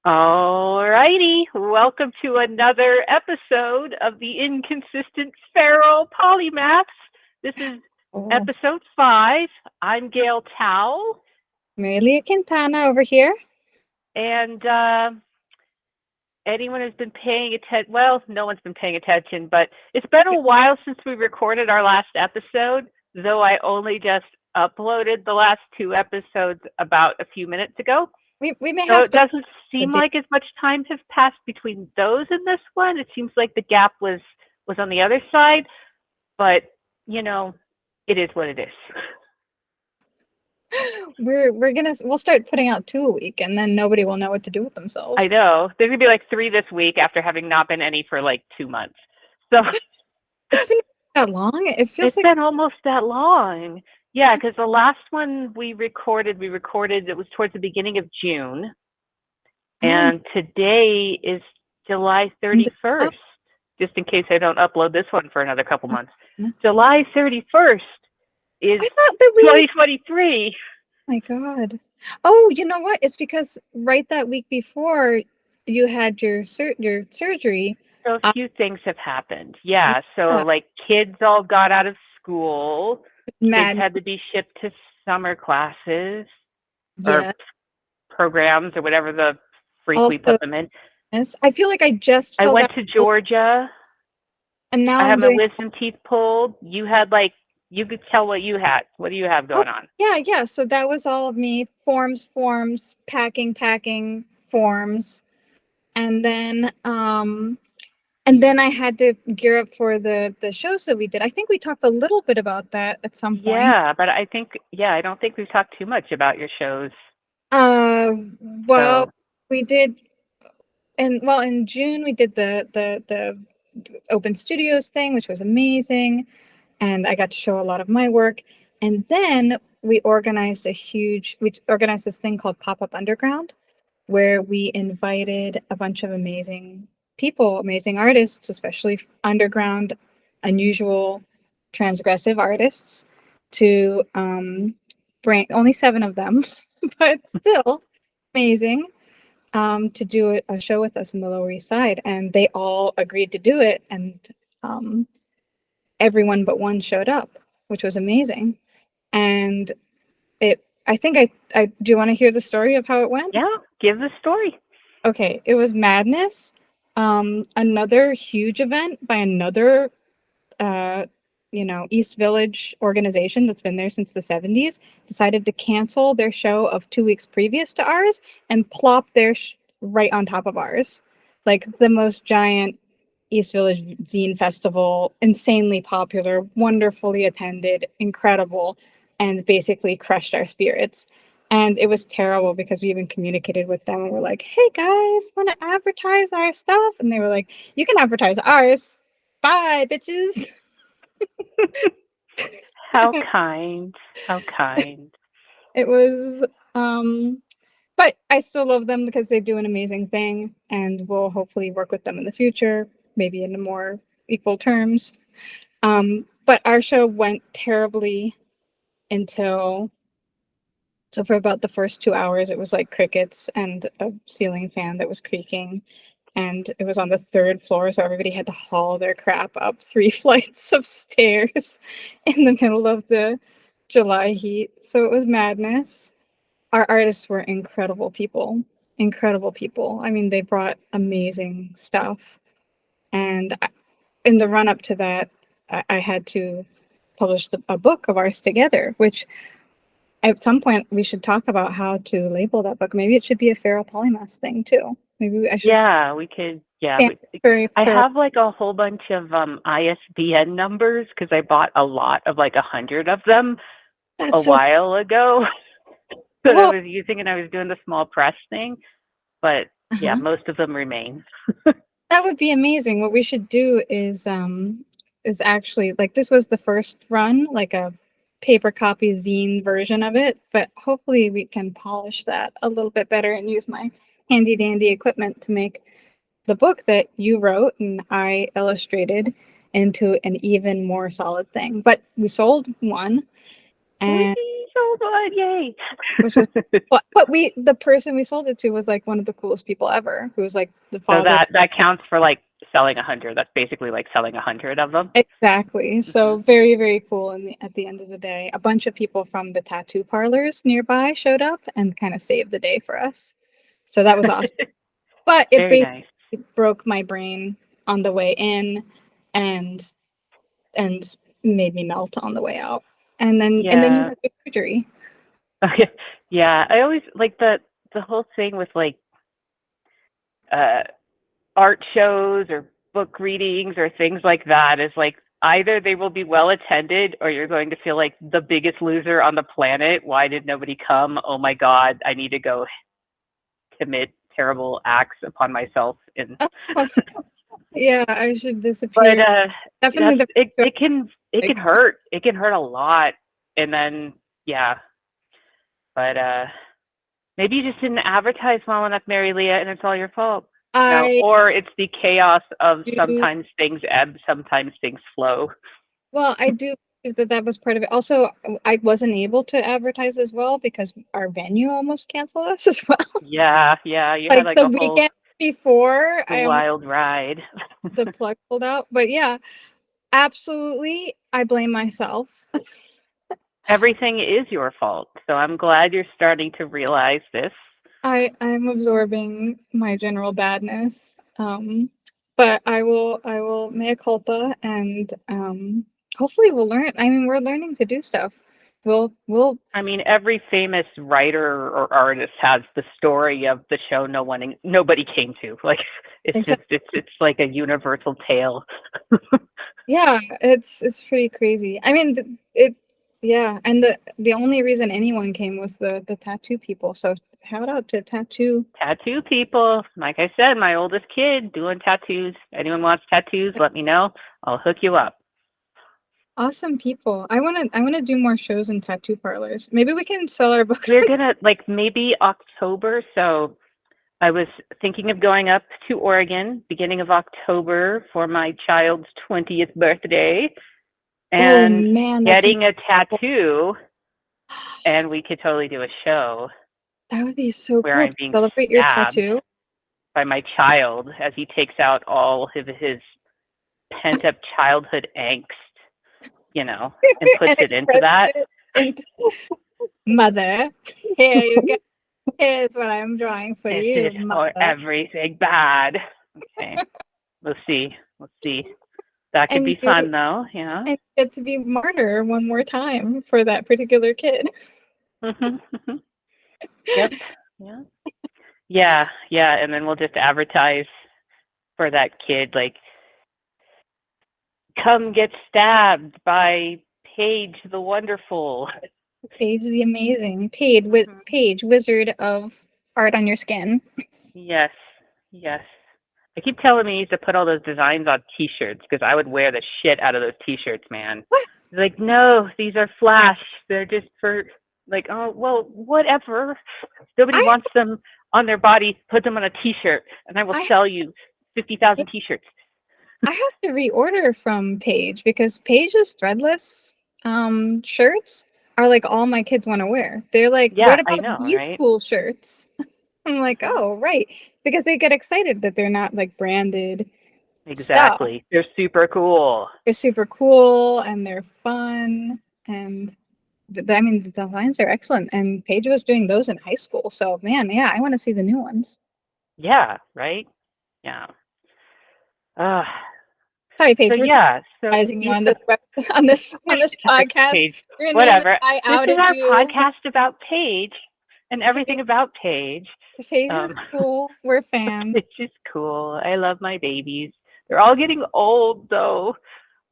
All righty. Welcome to another episode of the Inconsistent Feral Polymaths. This is Oh, episode 5. I'm Gayle Towle, Marylea Quintana over here. and anyone who's been paying attention, well, no one's been paying attention, but it's been a while since we recorded our last episode, though I only just uploaded the last 2 episodes about a few minutes ago. We may So have it to doesn't the seem day. like as much time has passed between those and this one. It seems like the gap was on the other side, but you know, it is what it is. We'll start putting out 2 a week, and then nobody will know what to do with I themselves. know. There's gonna be like 3 this week after having not been any for like 2 months. So It's been that long. It feels it's like been almost that long. Yeah, because the last one we recorded, it was towards the beginning of June, oh, and today is July and- 31st, just in case I don't upload this one for another couple months. oh, July 31st is I thought that we. 2023. My God. Oh, you know what? It's because right that week before you had your surgery. So a Uh, few things have happened. Yeah. So yeah, like kids all got out of school. Kids mad. had to be shipped to summer classes or Yeah. programs or whatever the freak we Also, put them in. yes, I feel like I just I filled went out, to Georgia. and now I I'm had my doing. wisdom teeth pulled. You could tell what you had. What do you have Oh, going on? yeah. So that was all of me. Forms, packing, forms. And then I had to gear up for the shows that we did. I think we talked a little bit about that at some point. Yeah, but I don't think we've talked too much about your shows. Uh, well, So we did, and well, in June we did the Open Studios thing, which was amazing, and I got to show a lot of my work. And then we organized this thing called Pop Up Underground, where we invited a bunch of amazing people, amazing artists, especially underground, unusual, transgressive artists, to bring only 7 of them, but still amazing, to do a show with us in the Lower East Side. And they all agreed to do it. And um, everyone but one showed up, which was amazing. And I think I do you want to hear the story of how it went? yeah, give the story. Okay, it was madness. Another huge event by another, uh, East Village organization that's been there since the 70s decided to cancel their show of 2 weeks previous to ours and plop their right on top of ours. Like the most giant East Village zine festival, insanely popular, wonderfully attended, incredible, and basically crushed our spirits. And it was terrible because we even communicated with them and we're like, hey guys, want to advertise our stuff? And they were like, you can advertise ours. Bye, bitches. How kind. How kind. It was, but I still love them because they do an amazing thing, and we'll hopefully work with them in the future, maybe in more equal terms. But our show went terribly until so for about the first 2 hours, it was like crickets and a ceiling fan that was creaking. And it was on the third floor, so everybody had to haul their crap up 3 flights of stairs in the middle of the July heat. So it was madness. Our artists were incredible people. Incredible people. I mean, they brought amazing stuff. And in the run up to that, I had to publish a book of ours together, which at some point we should talk about how to label that book. Maybe it should be a feral polymath thing too. Maybe I should Yeah, we could. Yeah, stand very I feral. have like a whole bunch of ISBN numbers because I bought a lot of like 100 of them That's a so while ago that I cool. was using, and I was doing the small press thing. But yeah, Uh-huh. most of them remain. That would be amazing. What we should do is actually, like, this was the first run, like a paper copy zine version of it, but hopefully we can polish that a little bit better and use my handy dandy equipment to make the book that you wrote and I illustrated into an even more solid thing. But we sold one, Whee! and so fun! Yay! Which was, but the person we sold it to was like one of the coolest people ever. Who was like the So father. that counts for like selling 100. That's basically like selling 100 of them. Exactly. So very, very cool. And at the end of the day, a bunch of people from the tattoo parlors nearby showed up and kind of saved the day for us. So that was awesome. But it Very basically nice. broke my brain on the way in, and made me melt on the way out. And then you Yeah. had the surgery. Okay. Yeah. I always like the whole thing with like art shows or book readings or things like that is like either they will be well attended or you're going to feel like the biggest loser on the planet. Why did nobody come? Oh my God, I need to go commit terrible acts upon myself. And Yeah, I should but disappear. Definitely that's the it can like, hurt. It can hurt a lot. And then yeah. But maybe you just didn't advertise well enough, Marylea, and it's all your fault. No, I or it's the chaos of do. sometimes things ebb, sometimes things flow. Well, I do believe that that was part of it. Also, I wasn't able to advertise as well because our venue almost canceled us as well. Yeah, yeah, you had Like like the a whole weekend before, I almost wild ride. the plug pulled out. But yeah, absolutely, I blame myself. Everything is your fault. So I'm glad you're starting to realize this. I'm absorbing my general badness. But I will mea culpa, and hopefully we'll learn. I mean, we're learning to do stuff. We'll I mean, every famous writer or artist has the story of the show nobody came to. Like it's just exactly. it's like a universal tale. Yeah, it's pretty crazy. I mean, yeah, and the only reason anyone came was the tattoo people. So shout out to tattoo. Tattoo people. Like I said, my oldest kid doing tattoos. Anyone wants tattoos, let me know. I'll hook you up. Awesome people. I wanna do more shows in tattoo parlors. Maybe we can sell our books. We're gonna like maybe October. So I was thinking of going up to Oregon beginning of October for my child's 20th birthday Oh and man, that's getting a incredible. tattoo, and we could totally do a show That would be so where cool I'm to being celebrate your stabbed tattoo. by my child as he takes out all of his pent up childhood angst, and puts And it into expresses that. it into mother. Here you go. Here's what I'm drawing for This you, is for mother. everything bad. Okay. Let's see. Let's see. That could And be fun though, yeah. and you get to be martyr one more time for that particular kid. Yep. Yeah. Yeah, yeah. And then we'll just advertise for that kid, like, come get stabbed by Paige the Wonderful. Paige the amazing. Paige, wizard of art on your skin. Yes, yes. I keep telling me to put all those designs on T-shirts because I would wear the shit out of those T-shirts, man. What? Like, no, these are flash. They're just for like, oh well, whatever. Nobody I wants them on their body. Put them on a T-shirt, and I will I sell you 50,000 T-shirts. I have to reorder from Paige because Paige's threadless shirts are like all my kids want to wear. They're like, Yeah, what I about know, these right? cool shirts? I'm like, Mhm. oh, right. Because they get excited that they're not like branded stuff. Exactly. They're super cool. They're super cool and they're fun. And I mean, the designs are excellent. And Paige was doing those in high school. So, man, yeah, I want to see the new ones. Yeah, right? Yeah. Uh, Sorry, so Paige, we're yeah, so teasing you yeah, on this on this podcast. Paige, Your name is whatever. I This is outed our you. podcast about Paige and Hey, everything about Paige. Paige is Um, cool. We're fans. it's just cool. I love my babies. They're all getting old though.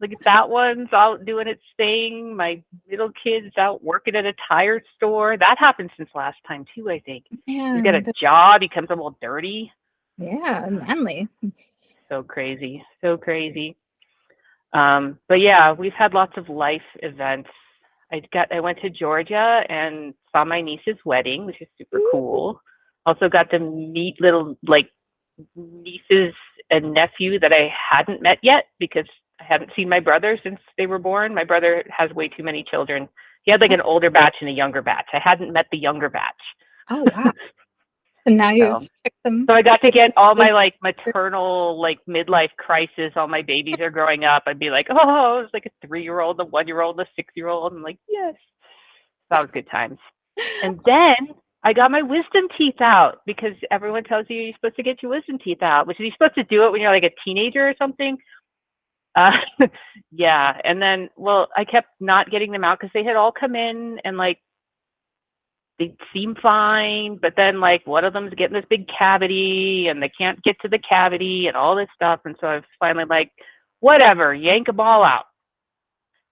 Like that one's out doing its thing. My middle kid's out working at a tire store. That happened since last time too, I think. He's got Man, a job. He comes all dirty. yeah, manly. So crazy. So crazy. But yeah, we've had lots of life events. I went to Georgia and saw my niece's wedding, which is super Ooh, cool. Also got to meet little like nieces and nephew that I hadn't met yet because I hadn't seen my brother since they were born. My brother has way too many children. He had like an older batch and a younger batch. I hadn't met the younger batch. Oh wow. And now you've So, picked them. so I got to get all my like maternal like midlife crisis. All my babies are growing up. I'd be like, oh, it's like a 3-year-old, a 1-year-old, a 6-year-old. I'm like, yes. That was good times. And then I got my wisdom teeth out because everyone tells you you're supposed to get your wisdom teeth out, which is you're supposed to do it when you're like a teenager or something. Yeah. And then, well, I kept not getting them out because they had all come in and like they seem fine, but then like one of them's getting this big cavity and they can't get to the cavity and all this stuff. And so I was finally like, whatever, yank them all out.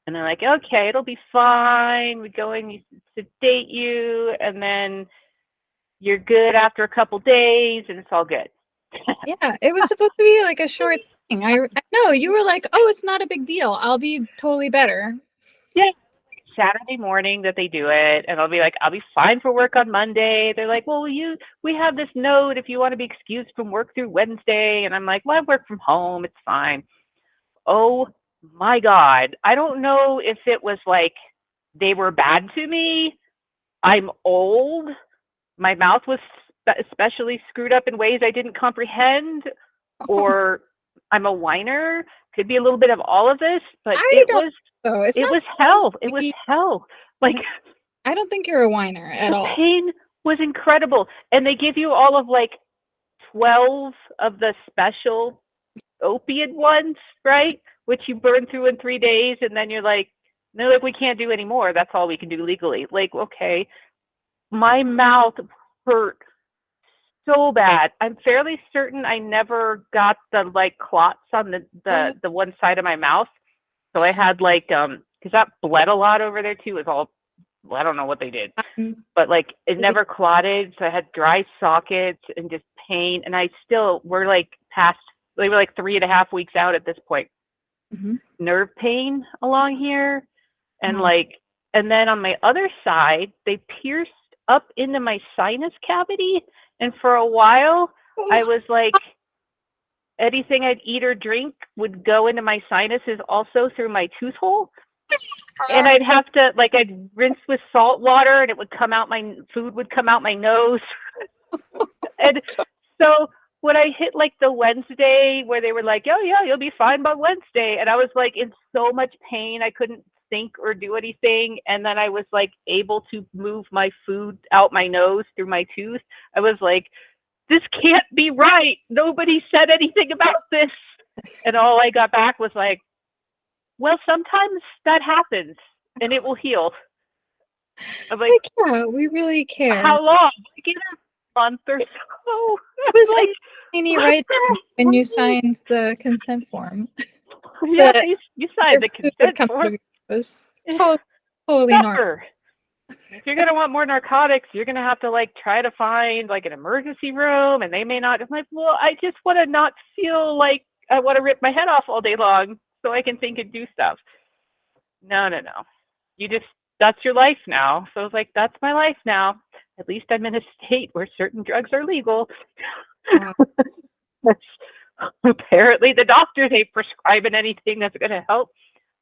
And they're like, okay, it'll be fine. We go in, you sedate you, and then you're good after a couple days, and it's all good. Yeah, it was supposed to be like a short thing. I know you were like, oh, it's not a big deal. I'll be totally better. Yeah. Saturday morning that they do it, and I'll be like, I'll be fine for work on Monday. They're like, well, we have this note if you want to be excused from work through Wednesday. And I'm like, well, I work from home. It's fine. Oh my God. I don't know if it was like they were bad to me. I'm old. My mouth was especially screwed up in ways I didn't comprehend, or I'm a whiner. Could be a little bit of all of this, but it was hell. It was hell. Like, I don't think you're a whiner at all. The pain was incredible. And they give you all of like 12 of the special opiate ones, right? Which you burn through in 3 days, and then you're like, no, like, we can't do any more. That's all we can do legally. Like, okay. My mouth hurt so bad. I'm fairly certain I never got the like clots on the one side of my mouth. So I had like because that bled a lot over there too. It was all, well, I don't know what they did, but like it never clotted. So I had dry sockets and just pain. And I still were like they were like 3.5 weeks out at this point. Nerve pain along here, and and then on my other side they pierced up into my sinus cavity, and for a while I was like, anything I'd eat or drink would go into my sinuses also through my tooth hole, and I'd have to like, I'd rinse with salt water and it would come out, my food would come out my nose. And so when I hit like the Wednesday where they were like, oh yeah, you'll be fine by Wednesday, and I was like in so much pain I couldn't think or do anything, and then I was like able to move my food out my nose through my tooth, I was like, this can't be right. Nobody said anything about this. And all I got back was like, well, sometimes that happens and it will heal. I'm like, yeah, we really care. How long? Like a month or so. It was like tiny right when you signed the consent form. Yeah, you signed the consent form. It was totally normal. If you're gonna want more narcotics, you're gonna have to like try to find like an emergency room, and they may not. I'm like, well, I just want to not feel like I want to rip my head off all day long so I can think and do stuff. No. That's your life now. So I was like, that's my life now. At least I'm in a state where certain drugs are legal. Apparently the doctors ain't prescribing anything that's going to help.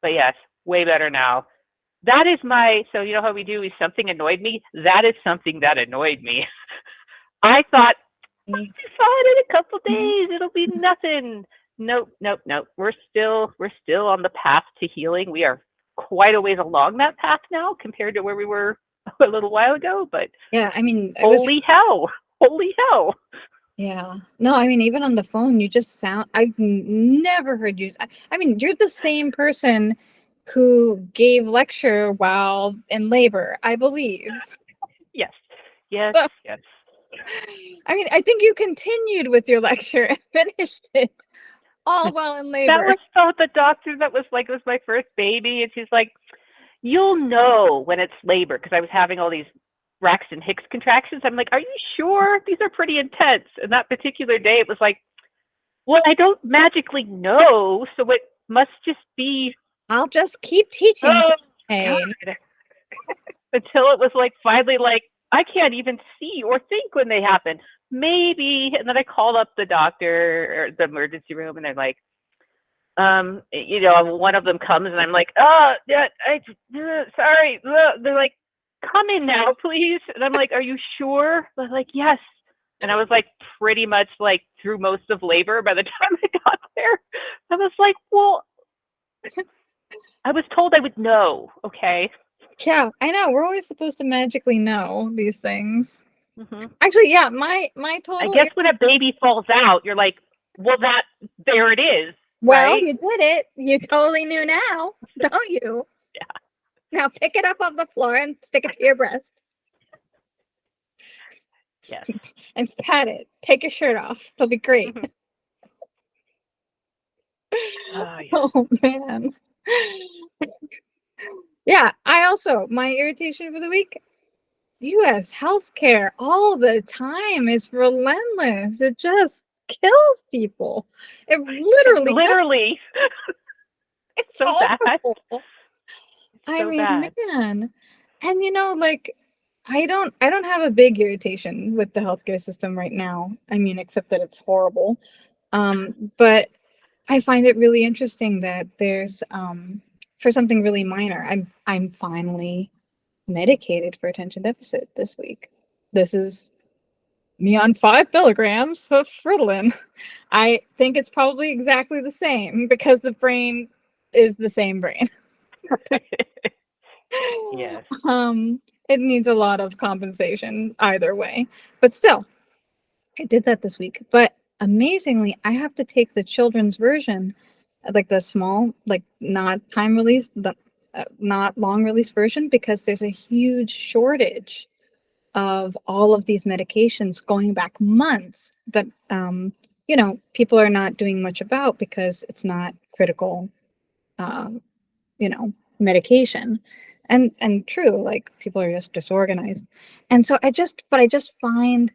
But yes, way better now. That is so you know how we do, something annoyed me? That is something that annoyed me. I thought, I'll be fine in a couple days. It'll be nothing. Nope. We're still on the path to healing. We are quite a ways along that path now compared to where we were a little while ago. But yeah, I mean, holy hell. Yeah. No, I mean, even on the phone, you just sound, I've never heard you. I mean, you're the same person who gave lecture while in labor, I believe. Yes. I mean, I think you continued with your lecture and finished it all while in labor. That was so the doctor that was like, it was my first baby, and she's like, you'll know when it's labor, because I was having all these Braxton Hicks contractions. I'm like, are you sure? These are pretty intense. And that particular day, it was like, well, I don't magically know, so it must just be. I'll just keep teaching. Until it was like, finally, like, I can't even see or think when they happen. Maybe. And then I called up the doctor or the emergency room, and they're like, one of them comes and I'm like, oh, yeah, sorry. They're like, come in now, please. And I'm like, are you sure? They're like, yes. And I was like, pretty much like through most of labor by the time I got there. I was like, well, I was told I would know. Okay. Yeah, I know. We're always supposed to magically know these things. Mm-hmm. Actually, yeah, my I total. guess when a baby falls out, you're like, well, there it is. Well, Right? you did it. You totally knew now, don't you? Yeah. Now pick it up off the floor and stick it to your breast Yes. and pat it. Take your shirt off. It'll be great. Mm-hmm. Oh, yes. Oh man. Yeah, my irritation for the week, US healthcare all the time is relentless. It just kills people. It literally does. Literally. It's So bad. horrible. I So mean, bad. man. And like I don't have a big irritation with the healthcare system right now. I mean, except that it's horrible. But I find it really interesting that there's for something really minor, I'm finally medicated for attention deficit this week. This is me on 5 milligrams of Ritalin. I think it's probably exactly the same because the brain is the same brain. Yes. It needs a lot of compensation either way, but still, I did that this week. But amazingly, I have to take the children's version, like the small, like not time release, the not long release version, because there's a huge shortage of all of these medications going back months that people are not doing much about because it's not critical medication. And true, like people are just disorganized. And so I just find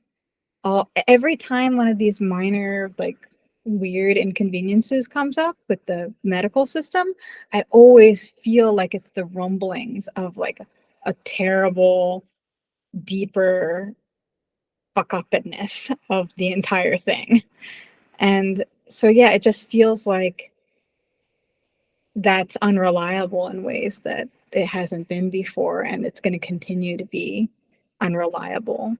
every time one of these minor like weird inconveniences comes up with the medical system, I always feel like it's the rumblings of like a terrible, deeper fuck upness of the entire thing. And so yeah, it just feels like that's unreliable in ways that it hasn't been before, and it's going to continue to be unreliable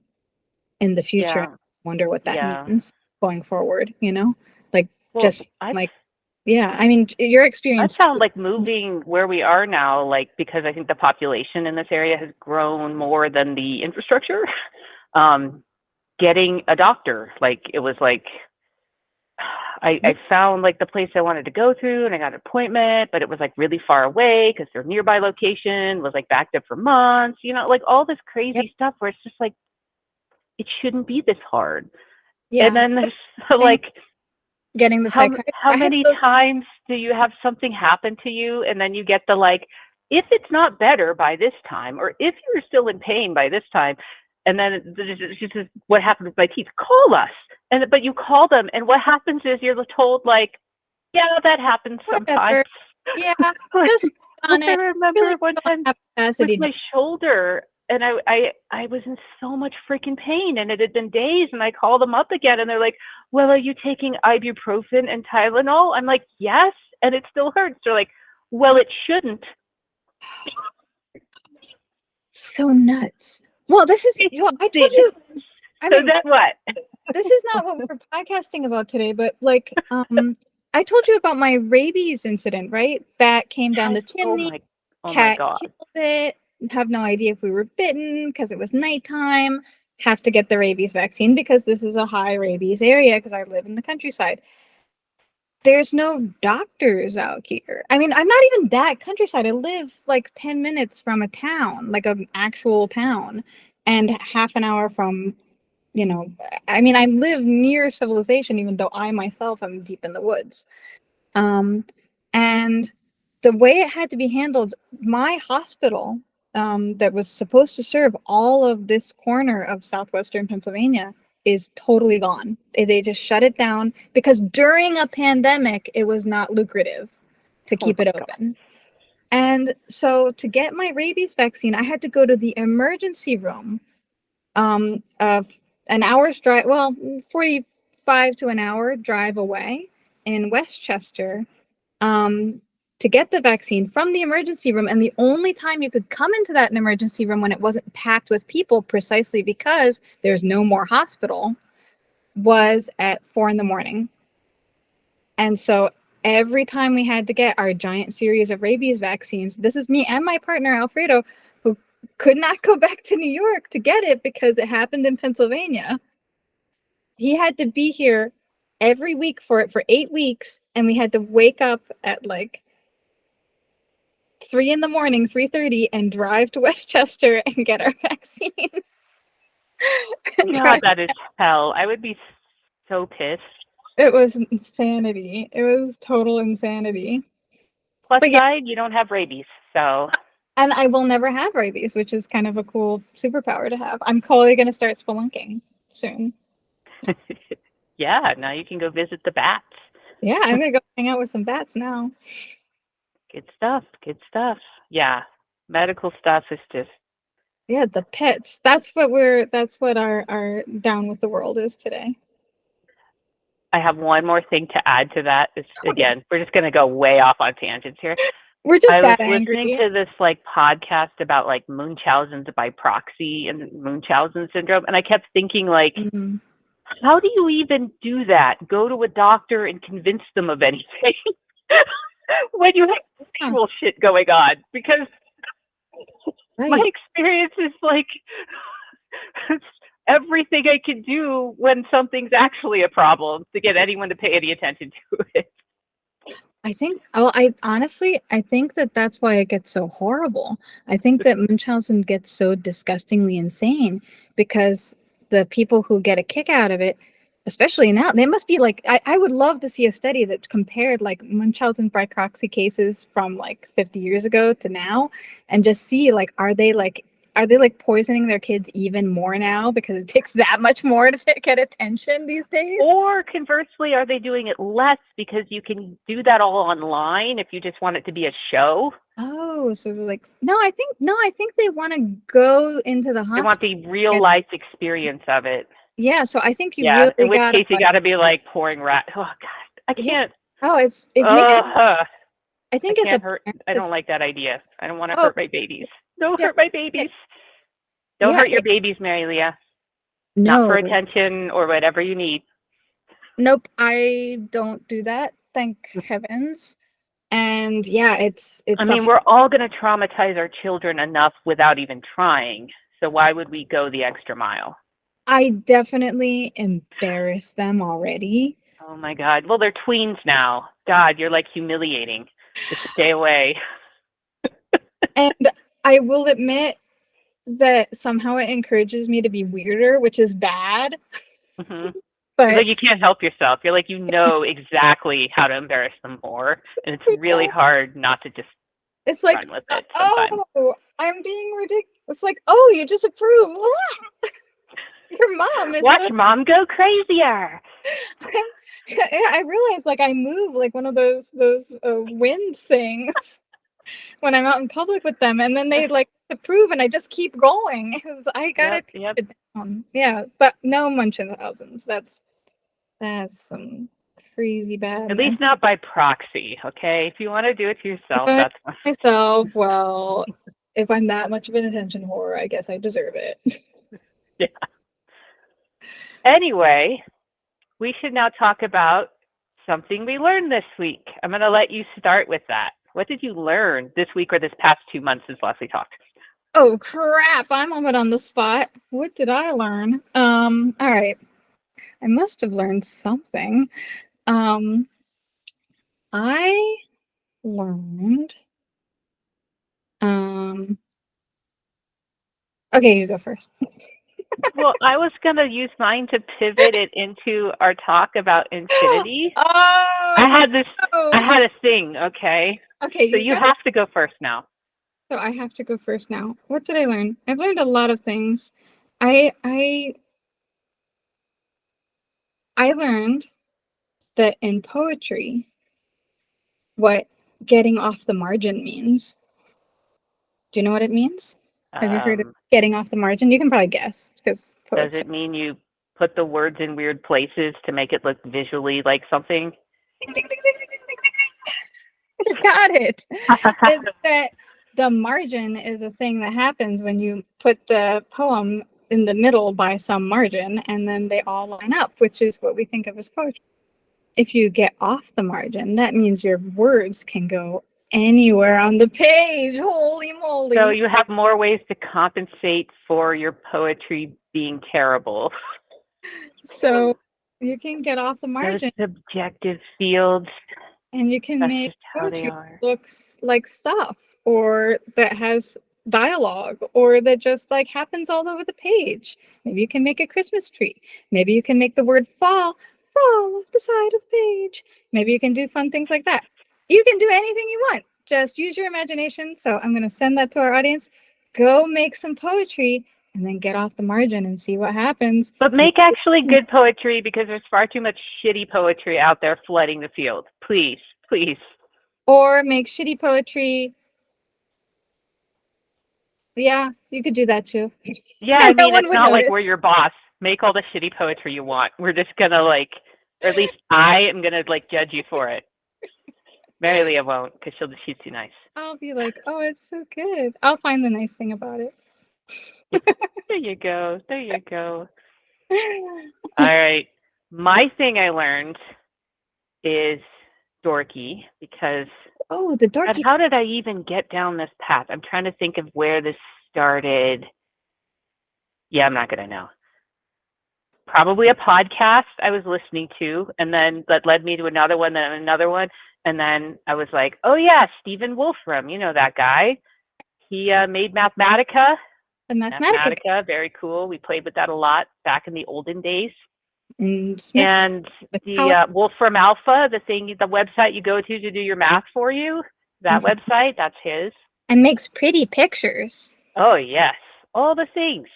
in the future. Yeah. I wonder what that Yeah. means going forward, like Well, just like yeah, I mean your I experience found like moving where we are now, like because I think the population in this area has grown more than the infrastructure. Getting a doctor, like it was like I found like the place I wanted to go to and I got an appointment, but it was like really far away because their nearby location was like backed up for months, like all this crazy stuff where it's just like, it shouldn't be this hard. And then there's like, getting the psychiatrist. how many times do you have something happen to you and then you get the like, if it's not better by this time, or if you're still in pain by this time, and then it's just what happened with my teeth, call us. But you call them, and what happens is you're told like, yeah, that happens sometimes. Yeah, like, just on I it. remember Really one time with my shoulder, and I was in so much freaking pain, and it had been days, and I called them up again, and they're like, well, are you taking ibuprofen and Tylenol? I'm like, yes, and it still hurts. They're like, well, it shouldn't. So nuts. Well, this is, I told you. I mean, so then what? This is not what we're podcasting about today, but like, I told you about my rabies incident, right? Bat came down the chimney. Cat killed it. Have no idea if we were bitten because it was nighttime. Have to get the rabies vaccine because this is a high rabies area because I live in the countryside. There's no doctors out here. I mean, I'm not even that countryside. I live like 10 minutes from a town, like an actual town, and half an hour from, I mean, I live near civilization, even though I myself am deep in the woods. And the way it had to be handled, my hospital that was supposed to serve all of this corner of southwestern Pennsylvania is totally gone. They just shut it down because during a pandemic, it was not lucrative to keep it open. And so to get my rabies vaccine, I had to go to the emergency room of an hour's drive, 45 to an hour drive away in Westchester, to get the vaccine from the emergency room. And the only time you could come into that emergency room when it wasn't packed with people, precisely because there's no more hospital, was at 4 a.m. And so every time we had to get our giant series of rabies vaccines, this is me and my partner, Alfredo, who could not go back to New York to get it because it happened in Pennsylvania. He had to be here every week for it for 8 weeks. And we had to wake up at like 3 a.m, 3:30, and drive to Westchester and get our vaccine. God, that is hell. I would be so pissed. It was insanity. It was total insanity. Plus side, you don't have rabies, so. And I will never have rabies, which is kind of a cool superpower to have. I'm totally going to start spelunking soon. Yeah, now you can go visit the bats. Yeah, I'm going to go hang out with some bats now. Good stuff. Good stuff. Yeah, medical stuff is just. Yeah, the pets. That's what our down with the world is today. I have one more thing to add to that. Again, we're just going to go way off on tangents here. We're just I that was angry. listening to this like podcast about like Munchausen's by proxy and Munchausen syndrome, and I kept thinking like, how do you even do that? Go to a doctor and convince them of anything when you have actual shit going on? Because my experience is like everything I can do when something's actually a problem to get anyone to pay any attention to it. I think that's why it gets so horrible. I think that Munchausen gets so disgustingly insane because the people who get a kick out of it, especially now, they must be like, I would love to see a study that compared like Munchausen by proxy cases from like 50 years ago to now, and just see like, are they like poisoning their kids even more now because it takes that much more to get attention these days? Or conversely, are they doing it less because you can do that all online if you just want it to be a show? Oh, so they're like, I think they want to go into the hospital. They want the real life experience of it. Yeah, so I think you really in which case you got to be like pouring rat. Oh God, I can't. Yeah. Oh, it's I think it's hurt. I don't like that idea. I don't want to hurt my babies. Don't hurt my babies. Don't hurt your babies, Marylea. No. Not for attention or whatever you need. Nope, I don't do that. Thank heavens. And yeah, it's. I mean, we're all going to traumatize our children enough without even trying. So why would we go the extra mile? I definitely embarrass them already. Oh my God. Well, they're tweens now. God, you're like humiliating. Just stay away. And I will admit that somehow it encourages me to be weirder, which is bad. But like you can't help yourself. You're like, you know exactly how to embarrass them more. And it's really hard not to just run with it sometimes. Oh, I'm being ridiculous. It's like, oh, you disapprove. Your mom is watch mom go crazier. I realize like I move like one of those wind things when I'm out in public with them, and then they like approve, and I just keep going. I gotta keep it down. Yeah, but no Munchausen's. That's some crazy bad. At least not by proxy, okay? If you want to do it to yourself, but that's myself. Well, if I'm that much of an attention whore, I guess I deserve it. Yeah. Anyway, we should now talk about something we learned this week. I'm going to let you start with that. What did you learn this week or this past 2 months since last we talked? Oh, crap. I'm almost on the spot. What did I learn? All right. I must have learned something. I learned... Okay, you go first. Well, I was going to use mine to pivot it into our talk about infinity. I had a thing, okay? Okay. So you have to go first now. So I have to go first now. What did I learn? I've learned a lot of things. I learned that in poetry, what getting off the margin means. Do you know what it means? Have you heard of getting off the margin? You can probably guess. Does it mean you put the words in weird places to make it look visually like something? You got it. It's that the margin is a thing that happens when you put the poem in the middle by some margin, and then they all line up, which is what we think of as poetry. If you get off the margin, that means your words can go anywhere on the page. Holy moly. So you have more ways to compensate for your poetry being terrible. So you can get off the margin. Those subjective fields. And you can That's make just how they poetry are. that looks like stuff, or that has dialogue, or that just like happens all over the page. Maybe you can make a Christmas tree. Maybe you can make the word fall off the side of the page. Maybe you can do fun things like that. You can do anything you want. Just use your imagination. So I'm going to send that to our audience. Go make some poetry and then get off the margin and see what happens. But make actually good poetry, because there's far too much shitty poetry out there flooding the field. Please, please. Or make shitty poetry. Yeah, you could do that too. Yeah, I mean, one it's would not like notice. we're your boss. Make all the shitty poetry you want. We're just gonna like, or at least I am gonna like judge you for it. Marylea won't, because she's too nice. I'll be like, oh, it's so good. I'll find the nice thing about it. There you go. There you go. All right. My thing I learned is dorky, because Oh, the dorky. how did I even get down this path? I'm trying to think of where this started. Yeah, I'm not going to know. Probably a podcast I was listening to, and then that led me to another one, then another one. And then I was like, oh, yeah, Stephen Wolfram, you know that guy. He made Mathematica. The Mathematica. Very cool. We played with that a lot back in the olden days. And the Wolfram Alpha, the website you go to do your math for you, that website, that's his. And makes pretty pictures. Oh, yes. All the things.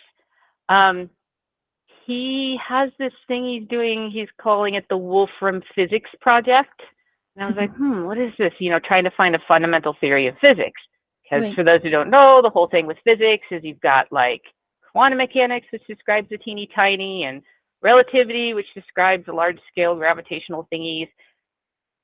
He has this thing he's doing, he's calling it the Wolfram Physics Project. And I was like, what is this? Trying to find a fundamental theory of physics. Because for those who don't know, the whole thing with physics is you've got like quantum mechanics, which describes the teeny tiny, and relativity, which describes the large scale gravitational thingies.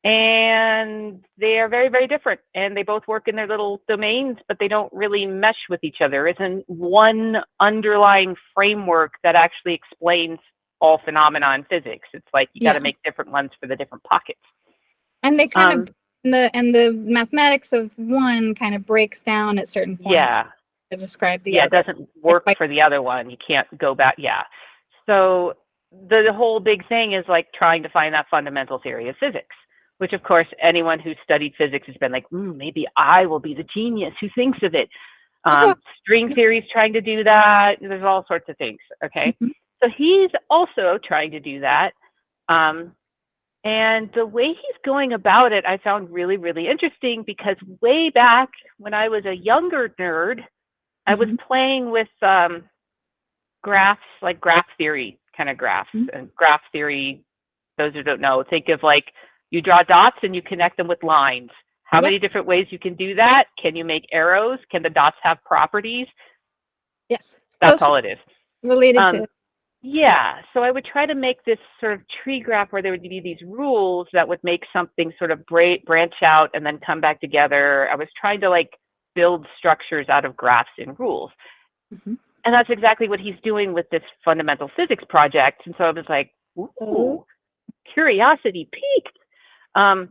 And they are very, very different. And they both work in their little domains, but they don't really mesh with each other. There isn't one underlying framework that actually explains all phenomena in physics. It's like you got to make different ones for the different pockets. And they kind of the mathematics of one kind of breaks down at certain points to describe the other. It doesn't work for the other one. You can't go back. Yeah. So the whole big thing is like trying to find that fundamental theory of physics, which of course anyone who studied physics has been like, maybe I will be the genius who thinks of it. String theory is trying to do that. There's all sorts of things. Okay. So he's also trying to do that. And the way he's going about it, I found really, really interesting, because way back when I was a younger nerd, I was playing with graphs, like graph theory kind of graphs. And graph theory, those who don't know, think of like you draw dots and you connect them with lines. How many different ways you can do that? Can you make arrows? Can the dots have properties? Yes. That's all it is. Related to it. Yeah, so I would try to make this sort of tree graph where there would be these rules that would make something sort of branch out and then come back together. I was trying to like build structures out of graphs and rules. And that's exactly what he's doing with this fundamental physics project. And so I was like, ooh, curiosity peaked. And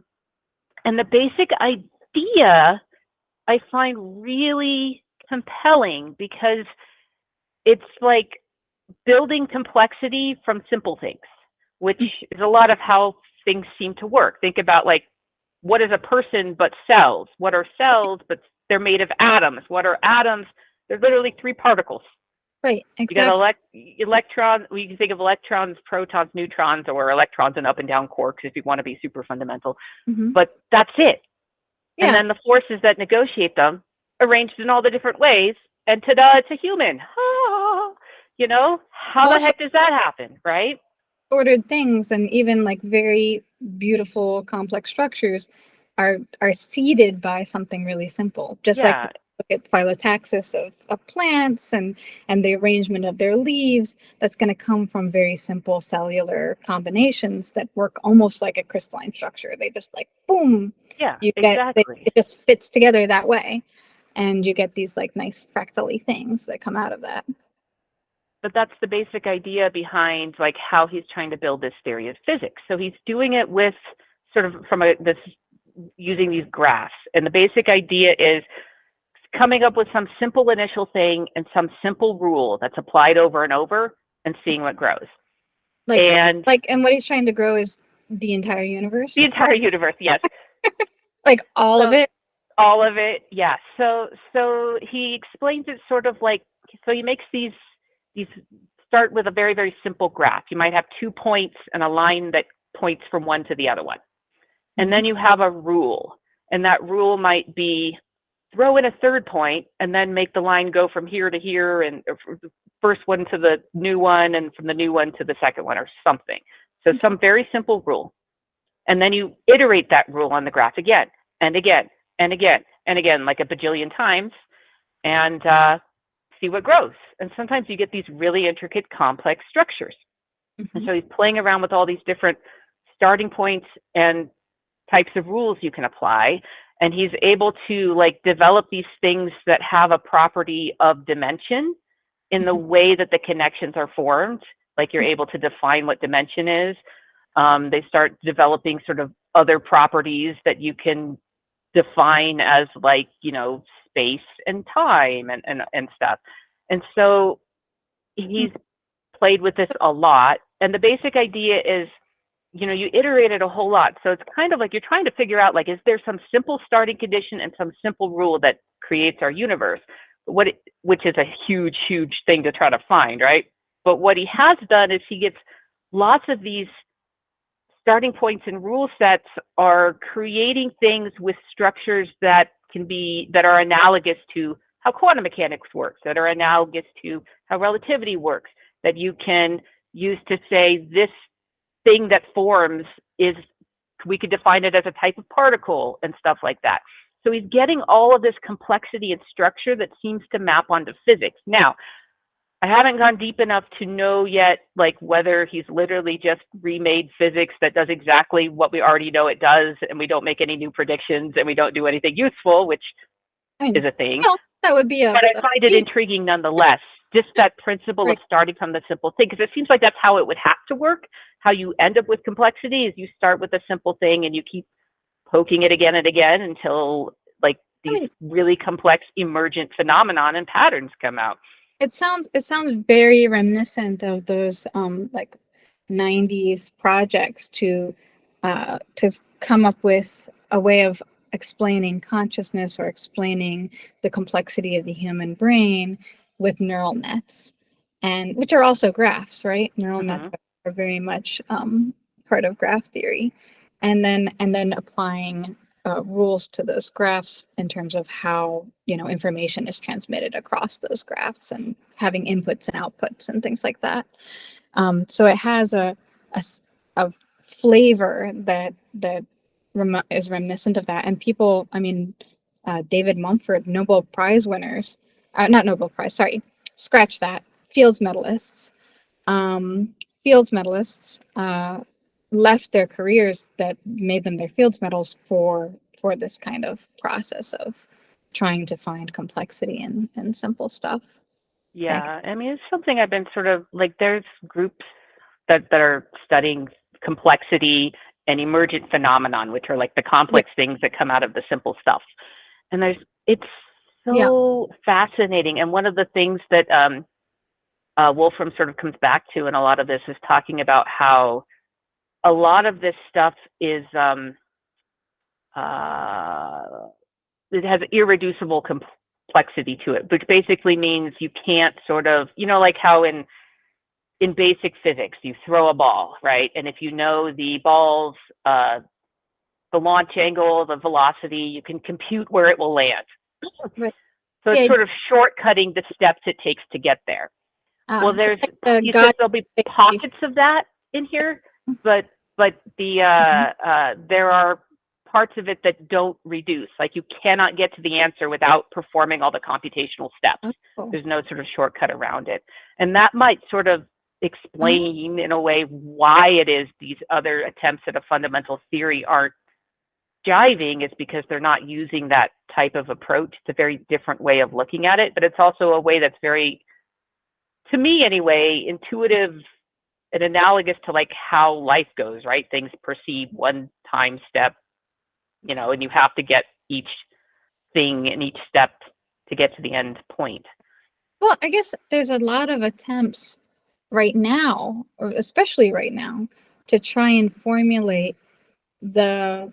the basic idea I find really compelling, because it's like building complexity from simple things, which is a lot of how things seem to work. Think about like, what is a person but cells? What are cells but they're made of atoms? What are atoms? They're literally three particles. Right, exactly. You got electrons. You can think of electrons, protons, neutrons, or electrons and up and down quarks if you want to be super fundamental. But that's it. And then the forces that negotiate them arranged in all the different ways. And ta-da, it's a human. How the heck does that happen, right? Ordered things, and even like very beautiful complex structures are seeded by something really simple. Just like the at phyllotaxis of plants and the arrangement of their leaves, that's going to come from very simple cellular combinations that work almost like a crystalline structure. They just like, boom, Yeah, you exactly. it just fits together that way. And you get these like nice fractally things that come out of that. But that's the basic idea behind like how he's trying to build this theory of physics. So he's doing it with sort of from this using these graphs. And the basic idea is coming up with some simple initial thing and some simple rule that's applied over and over and seeing what grows. And what he's trying to grow is the entire universe. The entire universe, yes. Like all of it. All of it, yeah. So he explains it sort of like, so he makes these start with a very, very simple graph. You might have 2 points and a line that points from one to the other one. And then you have a rule, and that rule might be throw in a third point and then make the line go from here to here, and the first one to the new one and from the new one to the second one or something. So some very simple rule. And then you iterate that rule on the graph again and again and again and again, like a bajillion times, and see what grows. And sometimes you get these really intricate, complex structures. And so he's playing around with all these different starting points and types of rules you can apply. And he's able to like develop these things that have a property of dimension in the way that the connections are formed. Like you're able to define what dimension is. They start developing sort of other properties that you can define as like, you know, space and time and stuff. And so he's played with this a lot. And the basic idea is, you know, you iterate it a whole lot. So it's kind of like you're trying to figure out, like, is there some simple starting condition and some simple rule that creates our universe? Which is a huge, huge thing to try to find, right? But what he has done is he gets lots of these starting points and rule sets are creating things with structures that are analogous to how quantum mechanics works, that are analogous to how relativity works, that you can use to say this thing that forms we could define it as a type of particle and stuff like that. So he's getting all of this complexity and structure that seems to map onto physics. Now, I haven't gone deep enough to know yet, like whether he's literally just remade physics that does exactly what we already know it does, and we don't make any new predictions and we don't do anything useful, which is a thing. Well, that would be but I find it intriguing nonetheless. Just that principle of starting from the simple thing, because it seems like that's how it would have to work. How you end up with complexity is you start with a simple thing and you keep poking it again and again until like these really complex emergent phenomenon and patterns come out. It sounds very reminiscent of those like 90s projects to come up with a way of explaining consciousness or explaining the complexity of the human brain with neural nets, and which are also graphs, right? Neural nets are very much part of graph theory, and then applying rules to those graphs in terms of how, you know, information is transmitted across those graphs and having inputs and outputs and things like that. So it has a flavor that is reminiscent of that. And people, I mean, David Mumford, Nobel Prize winners, not Nobel Prize, sorry, scratch that, Fields medalists. Fields medalists left their careers that made them their Fields medals for this kind of process of trying to find complexity in simple stuff. Yeah, I mean, it's something I've been sort of like, there's groups that are studying complexity and emergent phenomenon, which are like the complex things that come out of the simple stuff. And it's so fascinating. And one of the things that Wolfram sort of comes back to in a lot of this is talking about how a lot of this stuff is it has irreducible complexity to it, which basically means you can't sort of, you know, like how in basic physics you throw a ball, right? And if you know the ball's the launch angle, the velocity, you can compute where it will land. Right. So it's sort of shortcutting the steps it takes to get there. Well, there's he says there'll be pockets of that in here, but there are parts of it that don't reduce. Like you cannot get to the answer without performing all the computational steps. Oh. There's no sort of shortcut around it. And that might sort of explain in a way why it is these other attempts at a fundamental theory aren't jiving, is because they're not using that type of approach. It's a very different way of looking at it, but it's also a way that's very, to me anyway, intuitive and analogous to like how life goes, right? Things proceed one time step, you know, and you have to get each thing in each step to get to the end point. Well, I guess there's a lot of attempts right now, or especially right now, to try and formulate the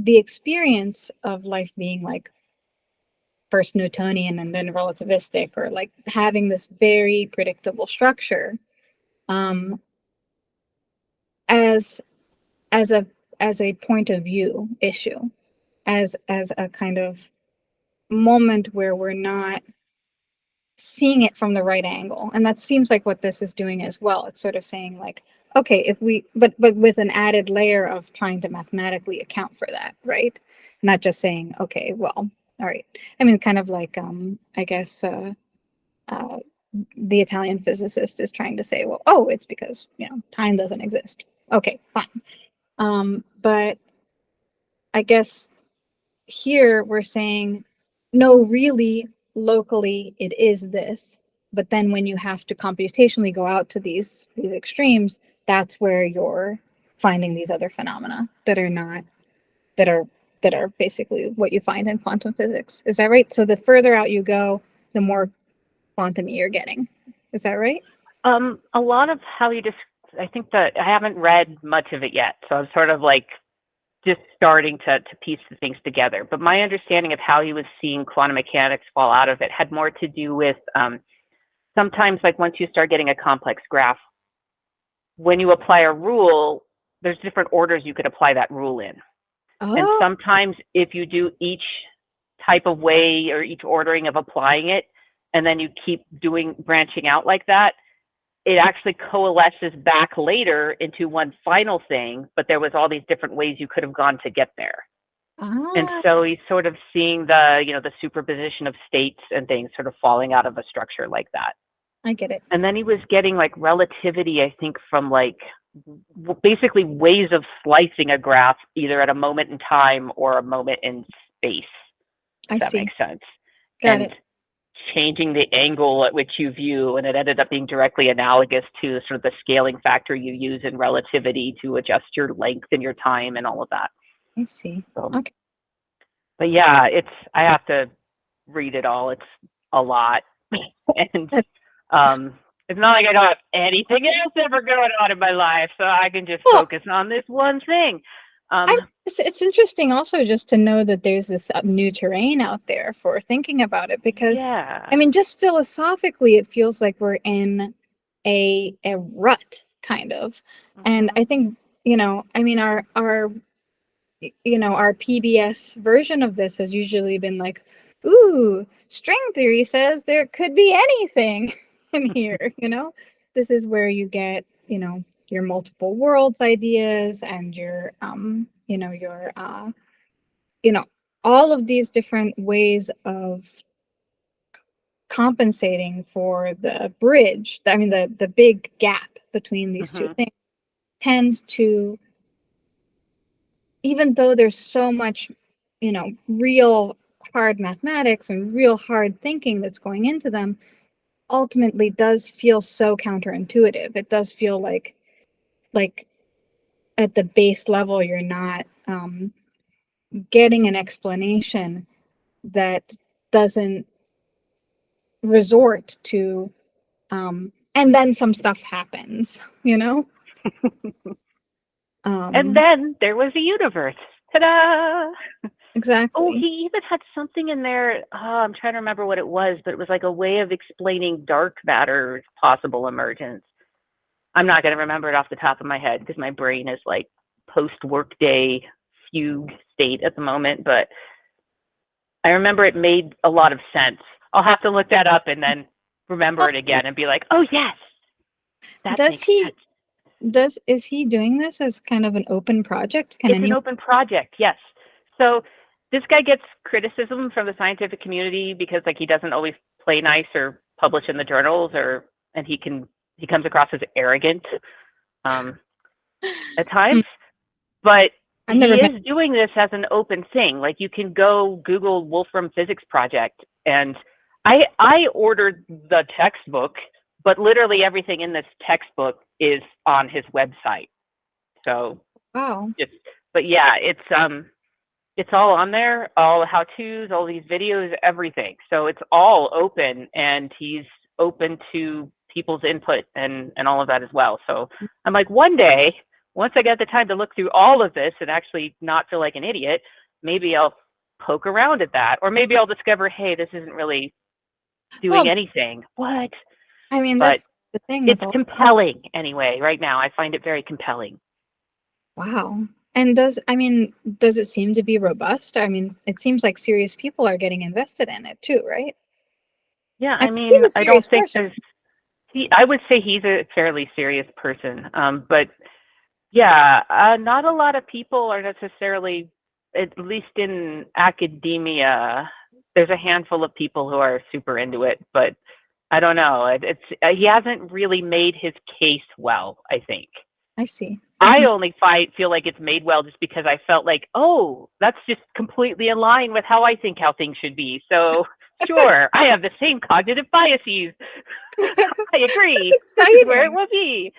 experience of life being like first Newtonian and then relativistic, or like having this very predictable structure, as a point of view issue, as a kind of moment where we're not seeing it from the right angle. And that seems like what this is doing as well. It's sort of saying like, okay, if we, but with an added layer of trying to mathematically account for that, right? Not just saying, okay, well, all right. I mean, kind of like, I guess, the Italian physicist is trying to say, well, oh, it's because, you know, time doesn't exist. Okay, fine. But I guess here we're saying, no, really, locally, it is this. But then when you have to computationally go out to these extremes, that's where you're finding these other phenomena that are not, that are basically what you find in quantum physics. Is that right? So the further out you go, the more quantum you're getting. Is that right? A lot of how you just, I think that I haven't read much of it yet, so I'm sort of like just starting to piece the things together. But my understanding of how he was seeing quantum mechanics fall out of it had more to do with sometimes, like once you start getting a complex graph, when you apply a rule, there's different orders you could apply that rule in. Oh. And sometimes if you do each type of way or each ordering of applying it, and then you keep branching out like that, it actually coalesces back later into one final thing, but there was all these different ways you could have gone to get there. And so he's sort of seeing the, you know, the superposition of states and things sort of falling out of a structure like that. I get it. And then he was getting like relativity, I think, from like basically ways of slicing a graph, either at a moment in time or a moment in space. If that makes sense. Got it. Changing the angle at which you view, and it ended up being directly analogous to sort of the scaling factor you use in relativity to adjust your length and your time and all of that. I see. So, okay. But yeah, I have to read it all. It's a lot. And it's not like I don't have anything else ever going on in my life, so I can just focus on this one thing. It's interesting also just to know that there's this new terrain out there for thinking about it, because I mean, just philosophically, it feels like we're in a rut kind of. And I think, you know, I mean, our PBS version of this has usually been like, ooh, string theory says there could be anything in here, you know? This is where you get, you know, your multiple worlds ideas and your all of these different ways of compensating for the bridge. I mean, the big gap between these two things tends to, even though there's so much, you know, real hard mathematics and real hard thinking that's going into them, ultimately does feel so counterintuitive. It does feel like at the base level, you're not getting an explanation that doesn't resort to, and then some stuff happens, you know? And then there was a universe. Ta-da! Exactly. Oh, he even had something in there. Oh, I'm trying to remember what it was, but it was like a way of explaining dark matter's possible emergence. I'm not going to remember it off the top of my head because my brain is like post-workday fugue state at the moment, but I remember it made a lot of sense. I'll have to look that up and then remember it again and be like, oh, yes, that makes sense. Is he doing this as kind of an open project? It's an open project, yes. So this guy gets criticism from the scientific community because like he doesn't always play nice or publish in the journals, and he comes across as arrogant at Hmm. times. But I've he never met. is doing this as an open thing. Like you can go Google Wolfram Physics Project, and I ordered the textbook, but literally everything in this textbook is on his website. So Wow. just, but yeah, it's all on there, all the how-tos, all these videos, everything. So it's all open, and he's open to people's input and all of that as well. So I'm like, one day, once I get the time to look through all of this and actually not feel like an idiot, maybe I'll poke around at that, or maybe I'll discover, hey, this isn't really doing Well, anything. What? I mean, But that's the thing with it's all. compelling anyway. Right now, I find it very compelling. Wow. And does it seem to be robust? I mean, it seems like serious people are getting invested in it too, right? Yeah, I I mean, he's mean, a I don't serious think person. there's I would say he's a fairly serious person. But yeah, not a lot of people are necessarily, at least in academia, there's a handful of people who are super into it, but I don't know. It's he hasn't really made his case well, I think. I see. I only feel like it's made well just because I felt like, oh, that's just completely in line with how I think how things should be. So sure, I have the same cognitive biases. I That's agree. This is where it exciting. will be.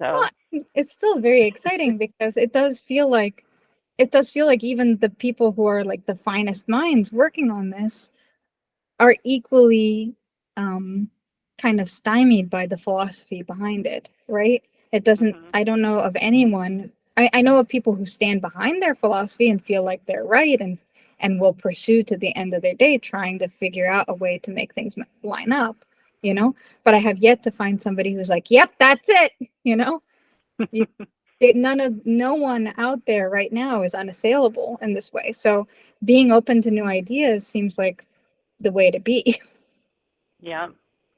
So Well, it's still very exciting because it does feel like even the people who are like the finest minds working on this are equally um, kind of stymied by the philosophy behind it, right? It doesn't, mhm. I don't know of anyone, I know of people who stand behind their philosophy and feel like they're right and will pursue to the end of their day trying to figure out a way to make things line up, you know? But I have yet to find somebody who's like, yep, that's it, you know? You, no one out there right now is unassailable in this way. So being open to new ideas seems like the way to be. Yeah.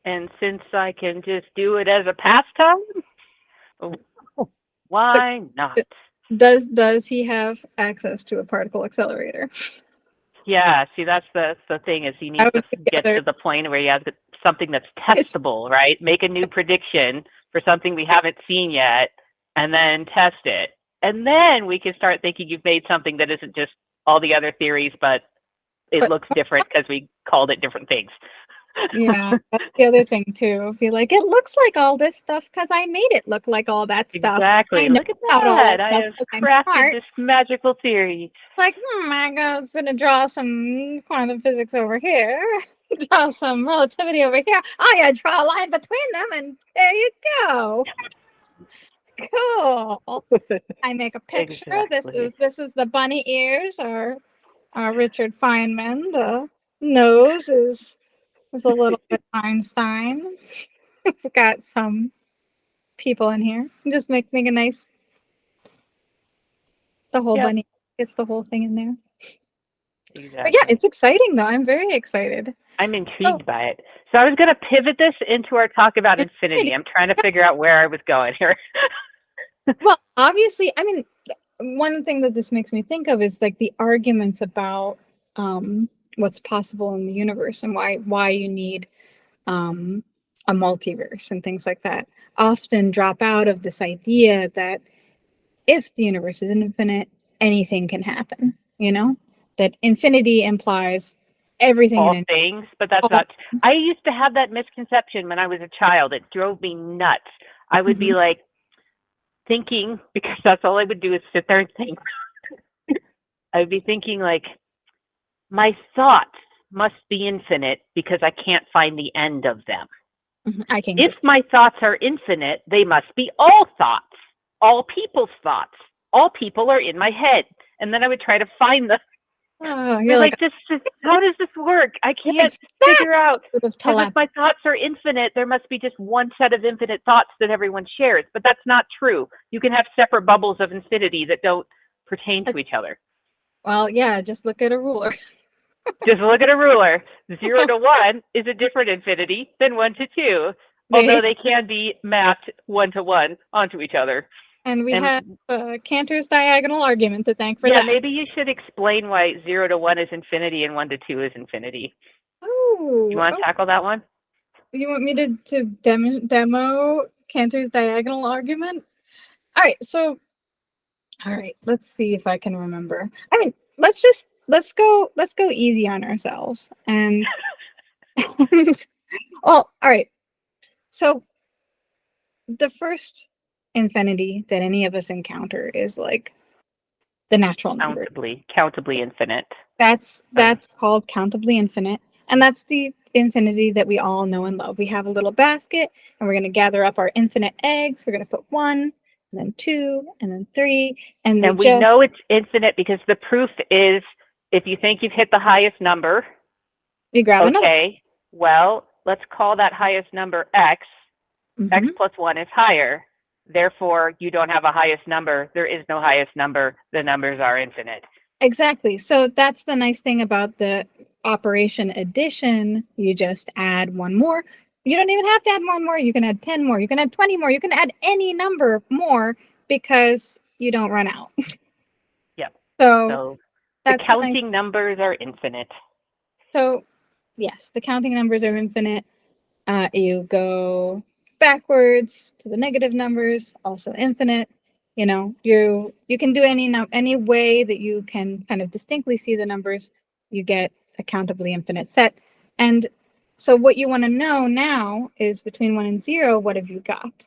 And since I can just do it as a pastime, But why not? does he have access to a particle accelerator? Yeah, see, that's the thing is he needs That to would be the get other. to the point where he has something that's It's testable, right? Make a new prediction for something we haven't seen yet, and then test it, and then we can start thinking you've made something that isn't just all the other theories, but it but looks different because we called it different things. yeah, that's the other thing too. Be like, it looks like all this stuff because I made it look like all that stuff. I Exactly. know Look at about all that. that I stuff have because I'm crafted smart. this magical theory. Like, I'm gonna draw some quantum physics over here, draw some relativity over here. Oh yeah, draw a line between them, and there you go. Cool. I make a picture. Exactly. This is the bunny ears, or Richard Feynman. The nose is a little bit Einstein. We've got some people in here. Just make a nice the whole Yep. bunny. It's the whole thing in there. But yeah, Exactly. it's exciting though. I'm very excited. I'm Oh, intrigued by it. So I was going to pivot this into our talk about infinity. I'm trying to figure out where I was going here. well, obviously, I mean, one thing that this makes me think of is like the arguments about what's possible in the universe and why you need um, a multiverse and things like that. Often drop out of this idea that if the universe is infinite, anything can happen. You know, that infinity implies everything All in things, but that's all not. I things. used to have that misconception when I was a child. It drove me nuts. I would be Mhm. like thinking, because that's all I would do is sit there and think. I would be thinking, like, my thoughts must be infinite because I can't find the end of them. I can If get. my thoughts are infinite, they must be all thoughts, all people's thoughts. All people are in my head. And then I would try to find the, Oh, I you're was like like, how does this work? I you're can't like figure that's out, sort of because if telepathy. my thoughts are infinite, there must be just one set of infinite thoughts that everyone shares. But that's not true. You can have separate bubbles of infinity that don't pertain to each other. Well, yeah, just look at a ruler. Just look at a ruler. 0 to 1 is a different infinity than 1 to 2, although They they can be mapped 1 to 1 onto each other. And we And have Cantor's diagonal argument to thank for yeah, that. maybe you should explain why 0 to 1 is infinity and 1 to 2 is infinity. Oh, You want to tackle that one? You want me to demo Cantor's diagonal argument? All right, let's see if I can remember. I mean, let's go easy on ourselves. And well, all right. So the first infinity that any of us encounter is like the natural number. Countably infinite. That's called countably infinite. And that's the infinity that we all know and love. We have a little basket and we're going to gather up our infinite eggs. We're going to put 1, and then 2, and then 3. And we know it's infinite because the proof is if you think you've hit the highest number, you grab another. Okay, well, let's call that highest number x. X plus 1 is higher. Therefore, you don't have a highest number. There is no highest number. The numbers are infinite. Exactly. So that's the nice thing about the operation addition. You just add 1 more. You don't even have to add 1 more. You can add 10 more. You can add 20 more. You can add any number more because you don't run out. Yep. So the counting numbers are infinite. So yes, the counting numbers are infinite. You go backwards to the negative numbers, also infinite. You know, you can do any way that you can kind of distinctly see the numbers. You get a countably infinite set. And so what you want to know now is between 1 and 0, what have you got?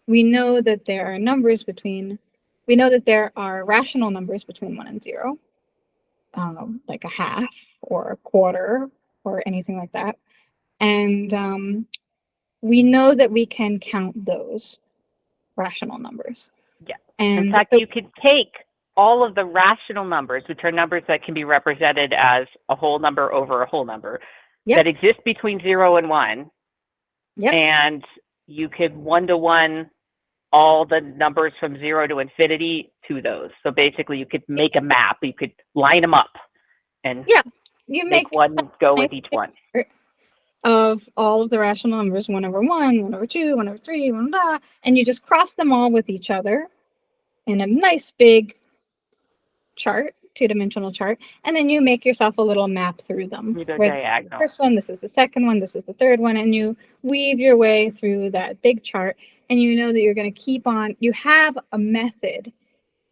We know that there are rational numbers between 1 and 0, like a half or a quarter or anything like that. And we know that we can count those rational numbers. Yeah. And in fact, you could take all of the rational numbers, which are numbers that can be represented as a whole number over a whole number, that exist between 0 and 1. And you could 1-to-1 all the numbers from 0 to infinity to those. So basically, you could make a map. You could line them up and you make one go with each one. Of all of the rational numbers, 1 over 1, 1 over 2, 1 over 3, and you just cross them all with each other in a nice big chart, 2-dimensional chart, and then you make yourself a little map through them. You go diagonal. The first one, this is the second one, this is the third one, and you weave your way through that big chart, and you know that you're going to keep on. You have a method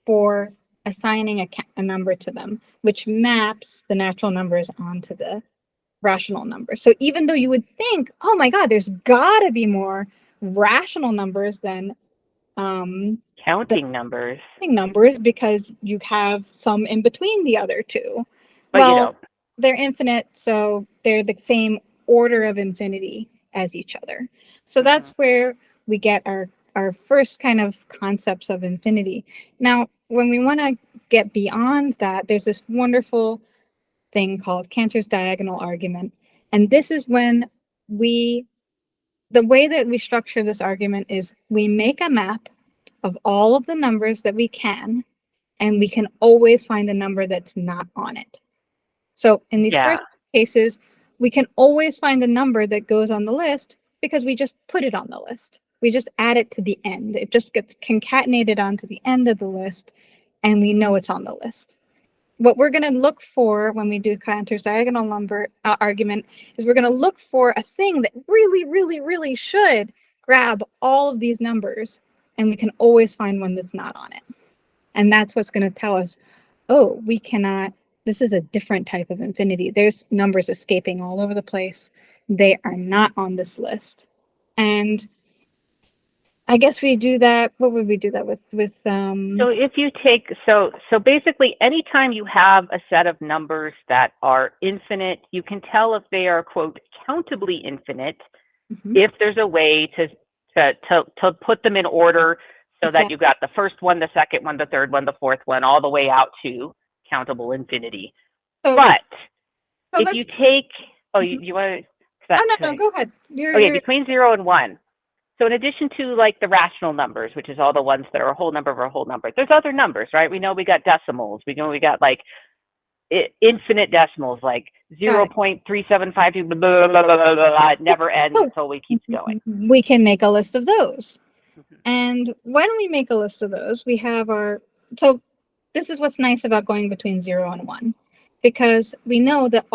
for assigning a number to them, which maps the natural numbers onto the rational numbers. So even though you would think, oh my God, there's got to be more rational numbers than counting numbers because you have some in between the other two. But you don't. They're infinite, so they're the same order of infinity as each other. So that's where we get our first kind of concepts of infinity. Now, when we want to get beyond that, there's this wonderful thing called Cantor's diagonal argument. And this is when the way that we structure this argument is we make a map of all of the numbers that we can, and we can always find a number that's not on it. So in these first cases, we can always find a number that goes on the list because we just put it on the list. We just add it to the end. It just gets concatenated onto the end of the list, and we know it's on the list. What we're going to look for when we do Cantor's diagonal number argument is we're going to look for a thing that really, really, really should grab all of these numbers, and we can always find one that's not on it. And that's what's going to tell us, oh, we cannot, this is a different type of infinity. There's numbers escaping all over the place. They are not on this list. And I guess we do that. What would we do that with? So if you take, so basically anytime you have a set of numbers that are infinite, you can tell if they are, quote, countably infinite, if there's a way to put them in order so that you got the first one, the second one, the third one, the fourth one, all the way out to countable infinity. But if you take, you want to? No, go ahead. Between 0 and 1. So in addition to like the rational numbers, which is all the ones that are a whole number over a whole number, there's other numbers, right? We know we got decimals. We know we got like infinite decimals, like 0.3752, blah, blah, blah, blah, blah, blah. It never ends until we keep going. We can make a list of those. And when we make a list of those, we have so this is what's nice about going between 0 and 1, because we know that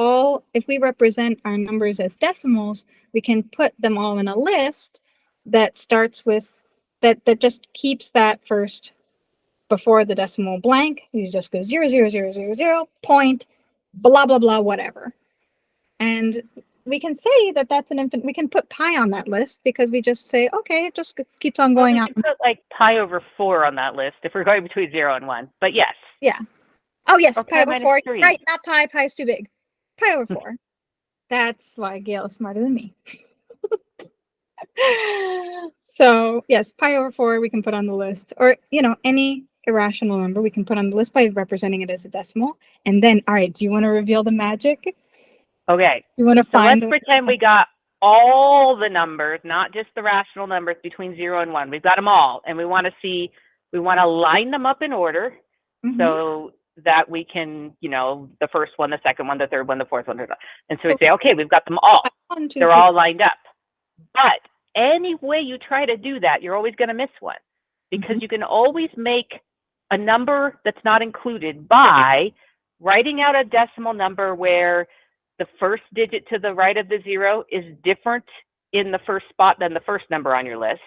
if we represent our numbers as decimals, we can put them all in a list that starts with, that just keeps that first before the decimal blank. You just go 0, 0, 0, 0, 0, point, blah, blah, blah, whatever. And we can say that that's an infinite. We can put pi on that list because we just say, okay, it just keeps on going on. We can put like pi over 4 on that list if we're going between 0 and 1. But yes. Yeah. Oh yes, or pi over 4. 3. Right, not pi. Pi is too big. Pi over 4. That's why Gayle is smarter than me. So yes, pi over 4 we can put on the list, or any irrational number we can put on the list by representing it as a decimal. And then, all right, do you want to reveal the magic? Okay. You want to find? Let's pretend we got all the numbers, not just the rational numbers between 0 and 1. We've got them all, and we want to line them up in order, so that we can, the first one, the second one, the third one, the fourth one, and so we say, okay, we've got them all. 1, 2, They're 3. all lined up. But any way you try to do that, you're always going to miss one, because you can always make a number that's not included by writing out a decimal number where the first digit to the right of the 0 is different in the first spot than the first number on your list,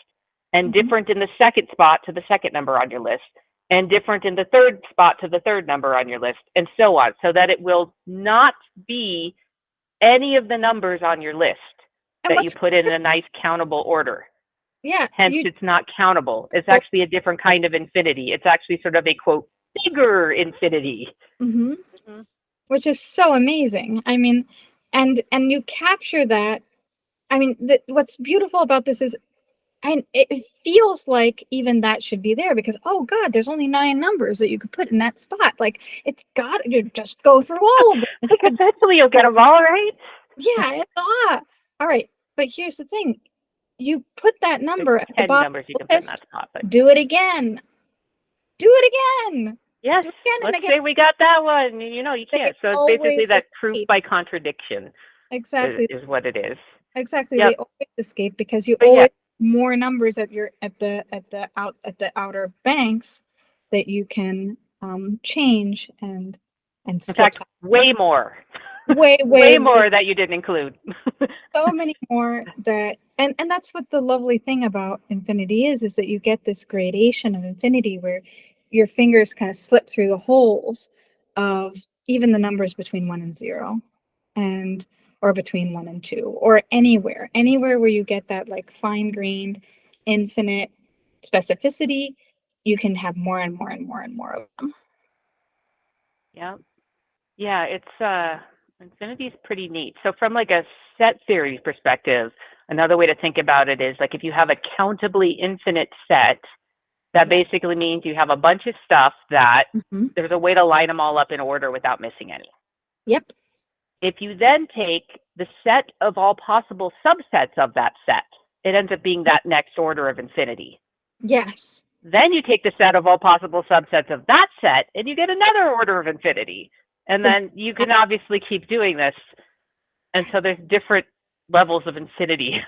and different in the second spot to the second number on your list, and different in the third spot to the third number on your list, and so on, so that it will not be any of the numbers on your list that you put in a nice countable order. Yeah. Hence, it's not countable. It's actually a different kind of infinity. It's actually sort of a, quote, bigger infinity. Which is so amazing. I mean, and you capture that. I mean, what's beautiful about this is, and it feels like even that should be there, because, oh God, there's only 9 numbers that you could put in that spot. Like, you just go through all of them. Like, eventually you'll get them all right. Yeah, it's all right. But here's the thing. You put that number at the bottom numbers you can put in that spot. But do it again. Do it again. Yes. Let's say we got that one. You can't. So it's basically that proof by contradiction. Exactly. Is what it is. Exactly. They always escape, because you always have more numbers at the outer banks that you can change and in fact, way more. way more that you didn't include. So many more that, and that's what the lovely thing about infinity is that you get this gradation of infinity where your fingers kind of slip through the holes of even the numbers between 1 and 0, or between 1 and 2, or anywhere where you get that like fine-grained infinite specificity. You can have more and more and more and more of them. Yeah, it's infinity is pretty neat. So from like a set theory perspective, another way to think about it is like if you have a countably infinite set, that basically means you have a bunch of stuff that there's a way to line them all up in order without missing any. Yep. If you then take the set of all possible subsets of that set, it ends up being that next order of infinity. Yes. Then you take the set of all possible subsets of that set, and you get another order of infinity. And then you can obviously keep doing this. And so there's different levels of infinity.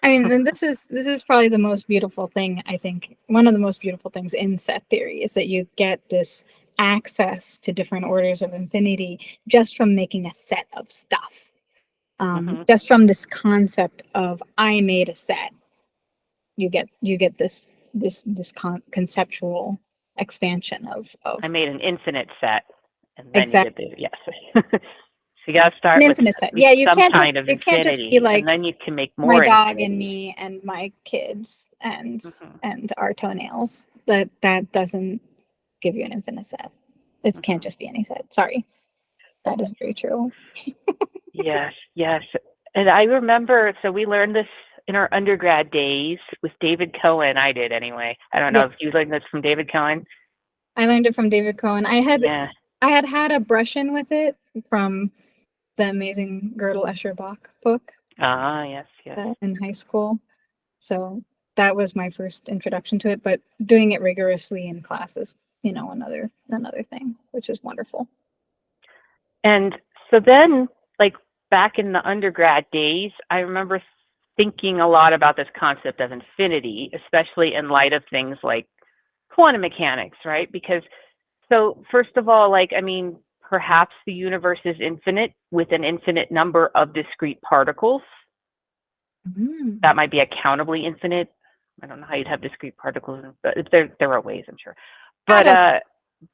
I mean, and this is probably the most beautiful thing, I think. One of the most beautiful things in set theory is that you get this access to different orders of infinity just from making a set of stuff. Just from this concept of I made a set, you get this conceptual expansion of I made an infinite set, and then exactly. You get the So you got to start an with infinite set. Yeah, you some can't kind just, of it can't just infinity, be like and then you can make more. My dog infinity. and me and my kids and our toenails. That doesn't give you an infinite set. It can't just be any set. Sorry, that is very true. Yes. And I remember, so we learned this in our undergrad days with David Cohen. I did anyway. I don't know if you learned this from David Cohen. I learned it from David Cohen. I had a brush-in with it from the amazing Gödel Escherbach book. Yes. In high school. So that was my first introduction to it, but doing it rigorously in class is, another thing, which is wonderful. And so then, like back in the undergrad days, I remember thinking a lot about this concept of infinity, especially in light of things like quantum mechanics, right? Because, so first of all, like, I mean, perhaps the universe is infinite with an infinite number of discrete particles. That might be accountably infinite. I don't know how you'd have discrete particles, but there are ways, I'm sure. But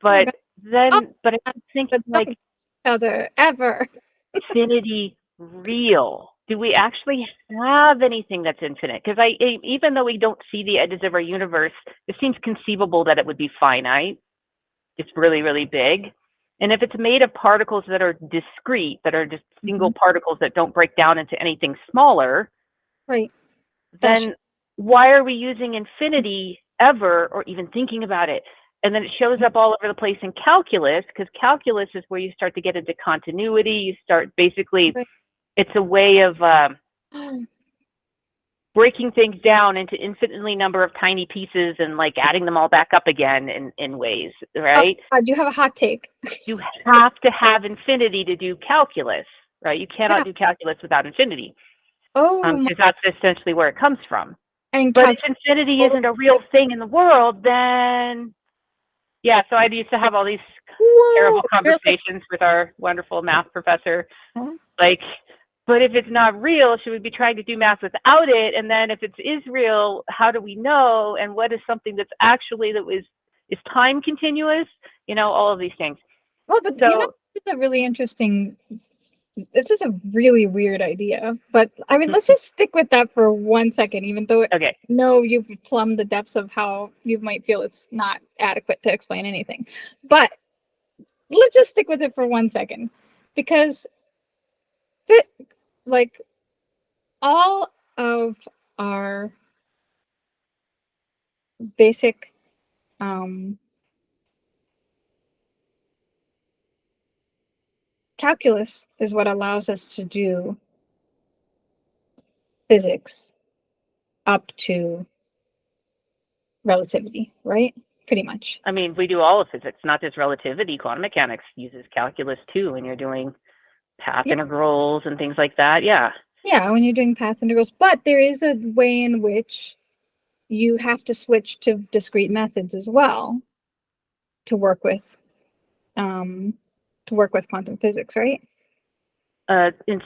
but I'm thinking like, other ever. infinity real? Do we actually have anything that's infinite? Because even though we don't see the edges of our universe, it seems conceivable that it would be finite. It's really, really big. And if it's made of particles that are discrete, that are just single particles that don't break down into anything smaller, right? Then why are we using infinity ever, or even thinking about it? And then it shows up all over the place in calculus, because calculus is where you start to get into continuity. You start basically, it's a way of breaking things down into infinitely number of tiny pieces and like adding them all back up again in ways, right? Oh, you have a hot take. You have to have infinity to do calculus, right? You cannot do calculus without infinity. Because that's essentially where it comes from. But if infinity isn't a real thing in the world, then yeah. So I used to have all these terrible conversations with our wonderful math professor, like, but if it's not real, should we be trying to do math without it? And then if it is real, how do we know? And what is something that's actually is time continuous? You know, all of these things. Well, but you know, it's a really interesting. This is a really weird idea, but I mean, let's just stick with that for 1 second, even though no, you've plumbed the depths of how you might feel it's not adequate to explain anything. But let's just stick with it for 1 second, because like all of our basic calculus is what allows us to do physics up to relativity, right? Pretty much. I mean, we do all of physics, not just relativity. Quantum mechanics uses calculus too when you're doing path integrals and things like that. Yeah. Yeah, when you're doing path integrals, but there is a way in which you have to switch to discrete methods as well to work with quantum physics, right? In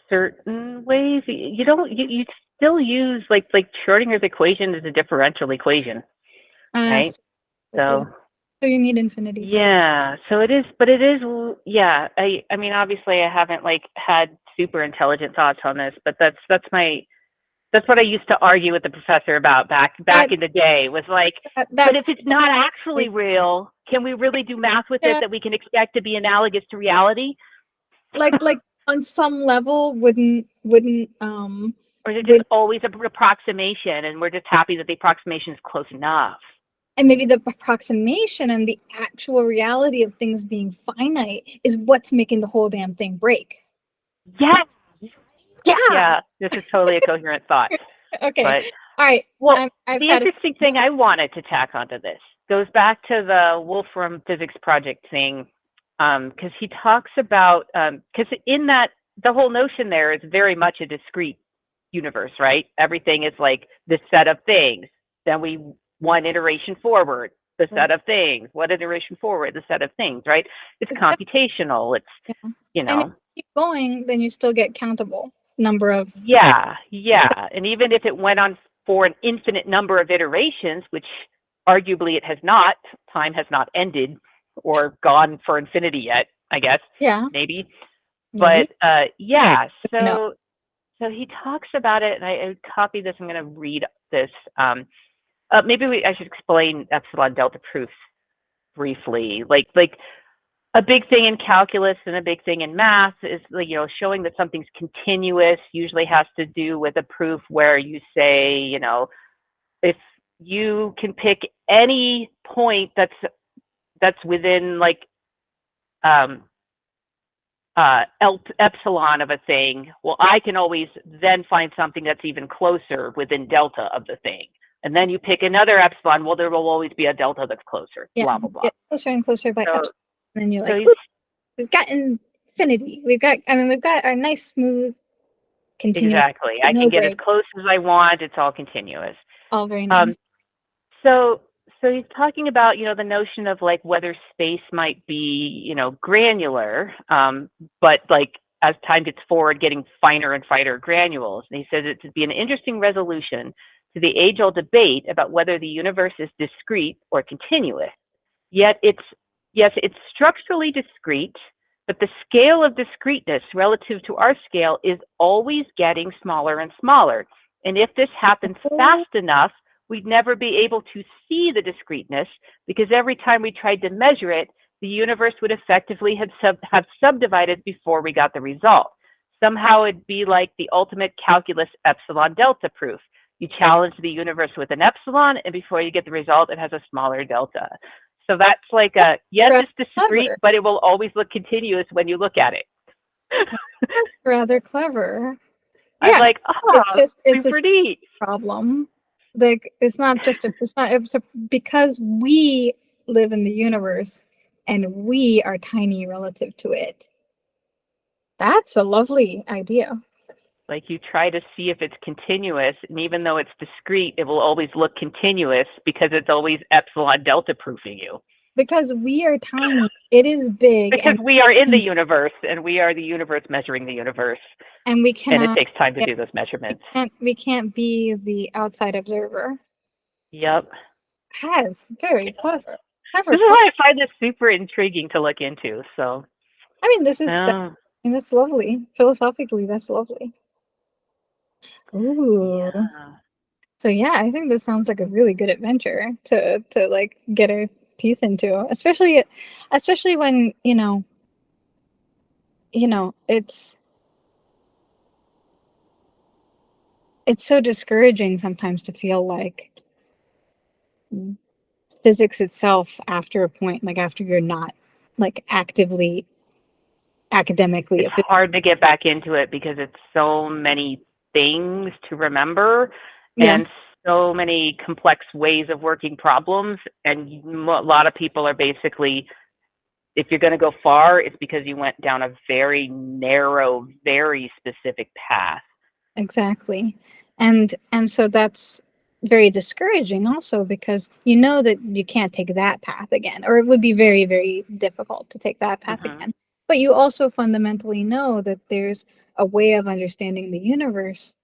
certain ways, you don't. You still use like Schrodinger's equation is a differential equation, right? So you need infinity. Yeah. So it is, but it is. Yeah. I mean, obviously, I haven't like had super intelligent thoughts on this, but that's what I used to argue with the professor about back in the day. Was like, but if it's not actually real, can we really do math with it that we can expect to be analogous to reality? Like on some level, wouldn't or is it just always an approximation, and we're just happy that the approximation is close enough? And maybe the approximation and the actual reality of things being finite is what's making the whole damn thing break. Yeah. Yeah. This is totally a coherent thought. Okay. But, all right. Well, the interesting thing I wanted to tack onto this goes back to the Wolfram Physics Project thing, because he talks about, because in that, the whole notion there is very much a discrete universe, right? Everything is like this set of things. Then we one iteration forward, the set of things. One iteration forward, the set of things, right? It's computational. It's, you know. And if you keep going, then you still get countable number of. Yeah. And even if it went on for an infinite number of iterations, which arguably it has not, time has not ended or gone for infinity yet, I guess. Yeah. Maybe. But yeah, so he talks about it, and I copied this. I'm going to read this. Maybe I should explain epsilon delta proofs briefly. Like a big thing in calculus and a big thing in math is, like, you know, showing that something's continuous usually has to do with a proof where you say, you know, if you can pick any point that's within like epsilon of a thing, well, I can always then find something that's even closer within delta of the thing. And then you pick another epsilon, well, there will always be a delta that's closer, blah, blah, blah. Get closer and closer by epsilon. And then you're like, we've got infinity. We've got our nice, smooth continuous, exactly. I can no get as break. close as I want. It's all continuous. All very Um, nice. so he's talking about, the notion of like whether space might be, granular, but like as time gets forward, getting finer and finer granules. And he says it would be an interesting resolution to the age-old debate about whether the universe is discrete or continuous. Yet it's structurally discrete, but the scale of discreteness relative to our scale is always getting smaller and smaller. And if this happens fast enough, we'd never be able to see the discreteness, because every time we tried to measure it, the universe would effectively have subdivided before we got the result. Somehow it'd be like the ultimate calculus epsilon delta proof. You challenge the universe with an epsilon, and before you get the result, it has a smaller delta. So that's like yes, it's discrete, Clever. but it will always look continuous when you look at it. That's rather clever. I'm Yeah, like, it's a super neat. problem. Like it's not because we live in the universe and we are tiny relative to it. That's a lovely idea. Like you try to see if it's continuous, and even though it's discrete, it will always look continuous because it's always epsilon delta proofing you. Because we are tiny, it is big. Because we are in the universe, and we are the universe measuring the universe. And we cannot. And it takes time to do those measurements. We can't be the outside observer. Yep. Yes, very clever. This is why I find this super intriguing to look into. So, I mean, that's lovely. Philosophically, that's lovely. Ooh. Yeah. So yeah, I think this sounds like a really good adventure to like get our teeth into, especially when it's so discouraging sometimes to feel like physics itself after a point, like after you're not like actively academically. It's hard to get back into it because it's so many things to remember and so many complex ways of working problems. And a lot of people are basically, if you're going to go far, it's because you went down a very narrow, very specific path. Exactly. And so that's very discouraging also, because you know that you can't take that path again, or it would be very, very difficult to take that path again. But you also fundamentally know that there's a way of understanding the universe,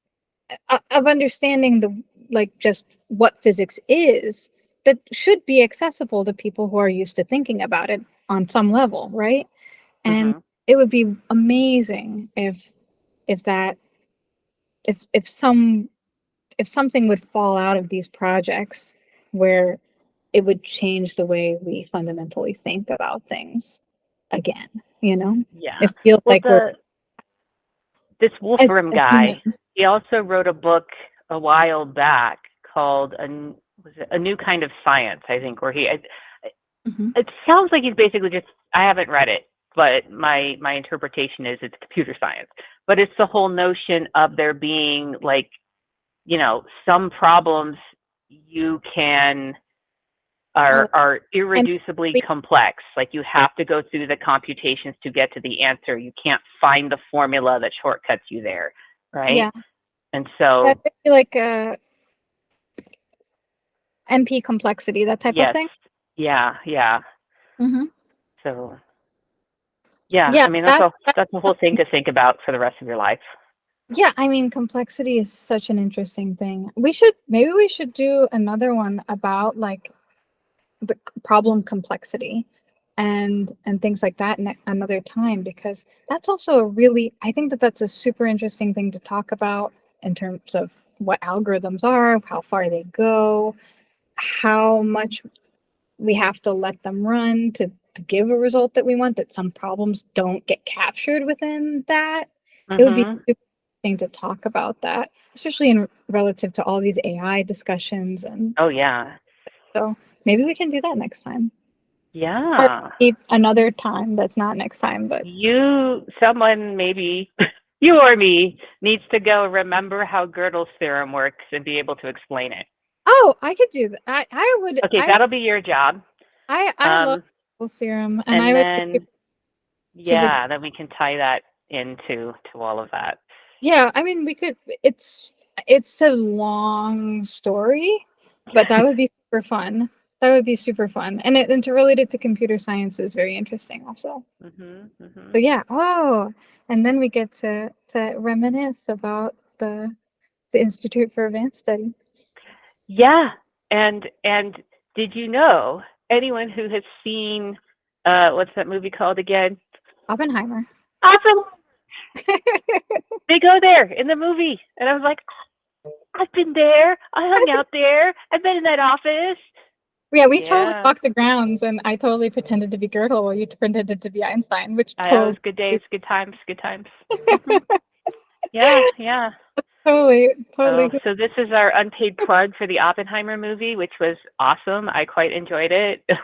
of understanding just what physics is, that should be accessible to people who are used to thinking about it on some level, right? And it would be amazing if something would fall out of these projects where it would change the way we fundamentally think about things again, Yeah. It feels like this Wolfram guy, he also wrote a book a while back called A New Kind of Science, I think, where it sounds like he's basically just, I haven't read it, but my interpretation is it's computer science. But it's the whole notion of there being like, some problems you can are irreducibly complex. Like you have to go through the computations to get to the answer. You can't find the formula that shortcuts you there, right? Yeah. And so that'd be like MP complexity, that type of thing. Yeah. So yeah, yeah, I mean that's a whole thing to think about for the rest of your life. Yeah, I mean, complexity is such an interesting thing. Maybe we should do another one about like the problem complexity and things like that another time, because that's also I think that's a super interesting thing to talk about in terms of what algorithms are, how far they go, how much we have to let them run to give a result that we want, that some problems don't get captured within that. It would be super interesting to talk about that, especially in relative to all these AI discussions. And so maybe we can do that next time. Yeah. Or another time that's not next time, but someone maybe you or me needs to go remember how Gödel's theorem works and be able to explain it. Oh, I could do that. I would. Okay, that'll be your job. I love Gödel's theorem, and then then we can tie that into all of that. Yeah, I mean, we could. It's a long story, but that would be super fun. That would be super fun, and to relate it to computer science is very interesting, also. So yeah. Oh, and then we get to reminisce about the Institute for Advanced Study. Yeah, and did you know anyone who has seen what's that movie called again? Oppenheimer. Awesome. They go there in the movie, and I was like, I've been there. I hung out there. I've been in that office. Yeah, we totally Yeah. walked the grounds, and I totally pretended to be Gödel while you pretended to be Einstein, which That was totally, good days, good times, good times. Mhm. Yeah, yeah. totally. So this is our unpaid plug for the Oppenheimer movie, which was awesome. I quite enjoyed it. It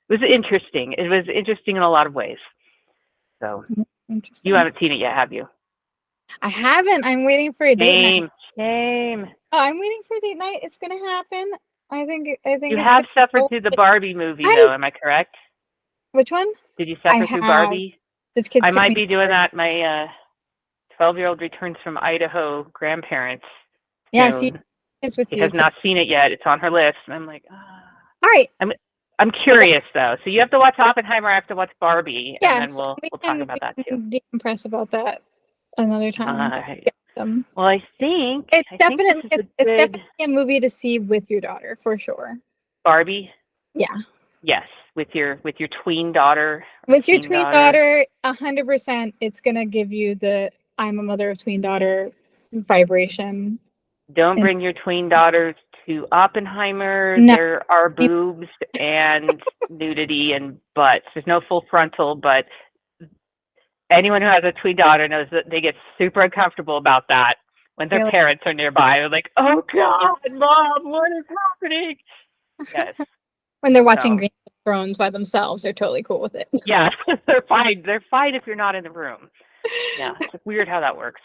was interesting. It was interesting in a lot of ways. So Interesting. you haven't seen it yet, have you? I haven't. I'm waiting for a date night. Shame. Oh, I'm waiting for a date night. It's gonna happen. I think You it's have gonna suffered go. through the Barbie movie, I though. Am I correct? Which one? Did you I suffer through have. Barbie? This kids I took might me be to doing Barbie. that. My 12-year-old returns from Idaho grandparents Yeah, see, soon. it's with She you has too. not seen it yet. It's on her list. And I'm like, All right. I'm curious though. So you have to watch Oppenheimer. I have to watch Barbie, and then Yes, we'll talk we about that too. can decompress about that another time. Right. Um, Well, I think it's this definitely is a it's good definitely a movie to see with your daughter for sure. Barbie. Yeah, Yes, with your tween daughter. with your Teen tween daughter. daughter, 100%, it's gonna give you the "I'm a mother of tween daughter" vibration. Don't And bring your tween daughters to Oppenheimer. no, There are boobs and nudity and butts. There's no full frontal, but anyone who has a tween daughter knows that they get super uncomfortable about that when their really, parents are nearby. They're like, "Oh God, Mom, what is happening?" Yes. when they're watching So Game of Thrones by themselves, they're totally cool with it. yeah, they're fine. They're fine if you're not in the room. Yeah, it's weird how that works.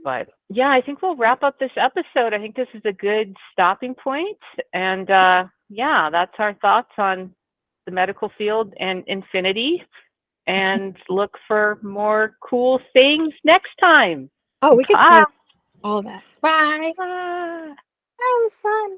But yeah, I think we'll wrap up this episode. I think this is a good stopping point. And yeah, that's our thoughts on the medical field and infinity. And look for more cool things next time. Oh, we could Bye. totally all that. Bye. Bye. Bye, sun.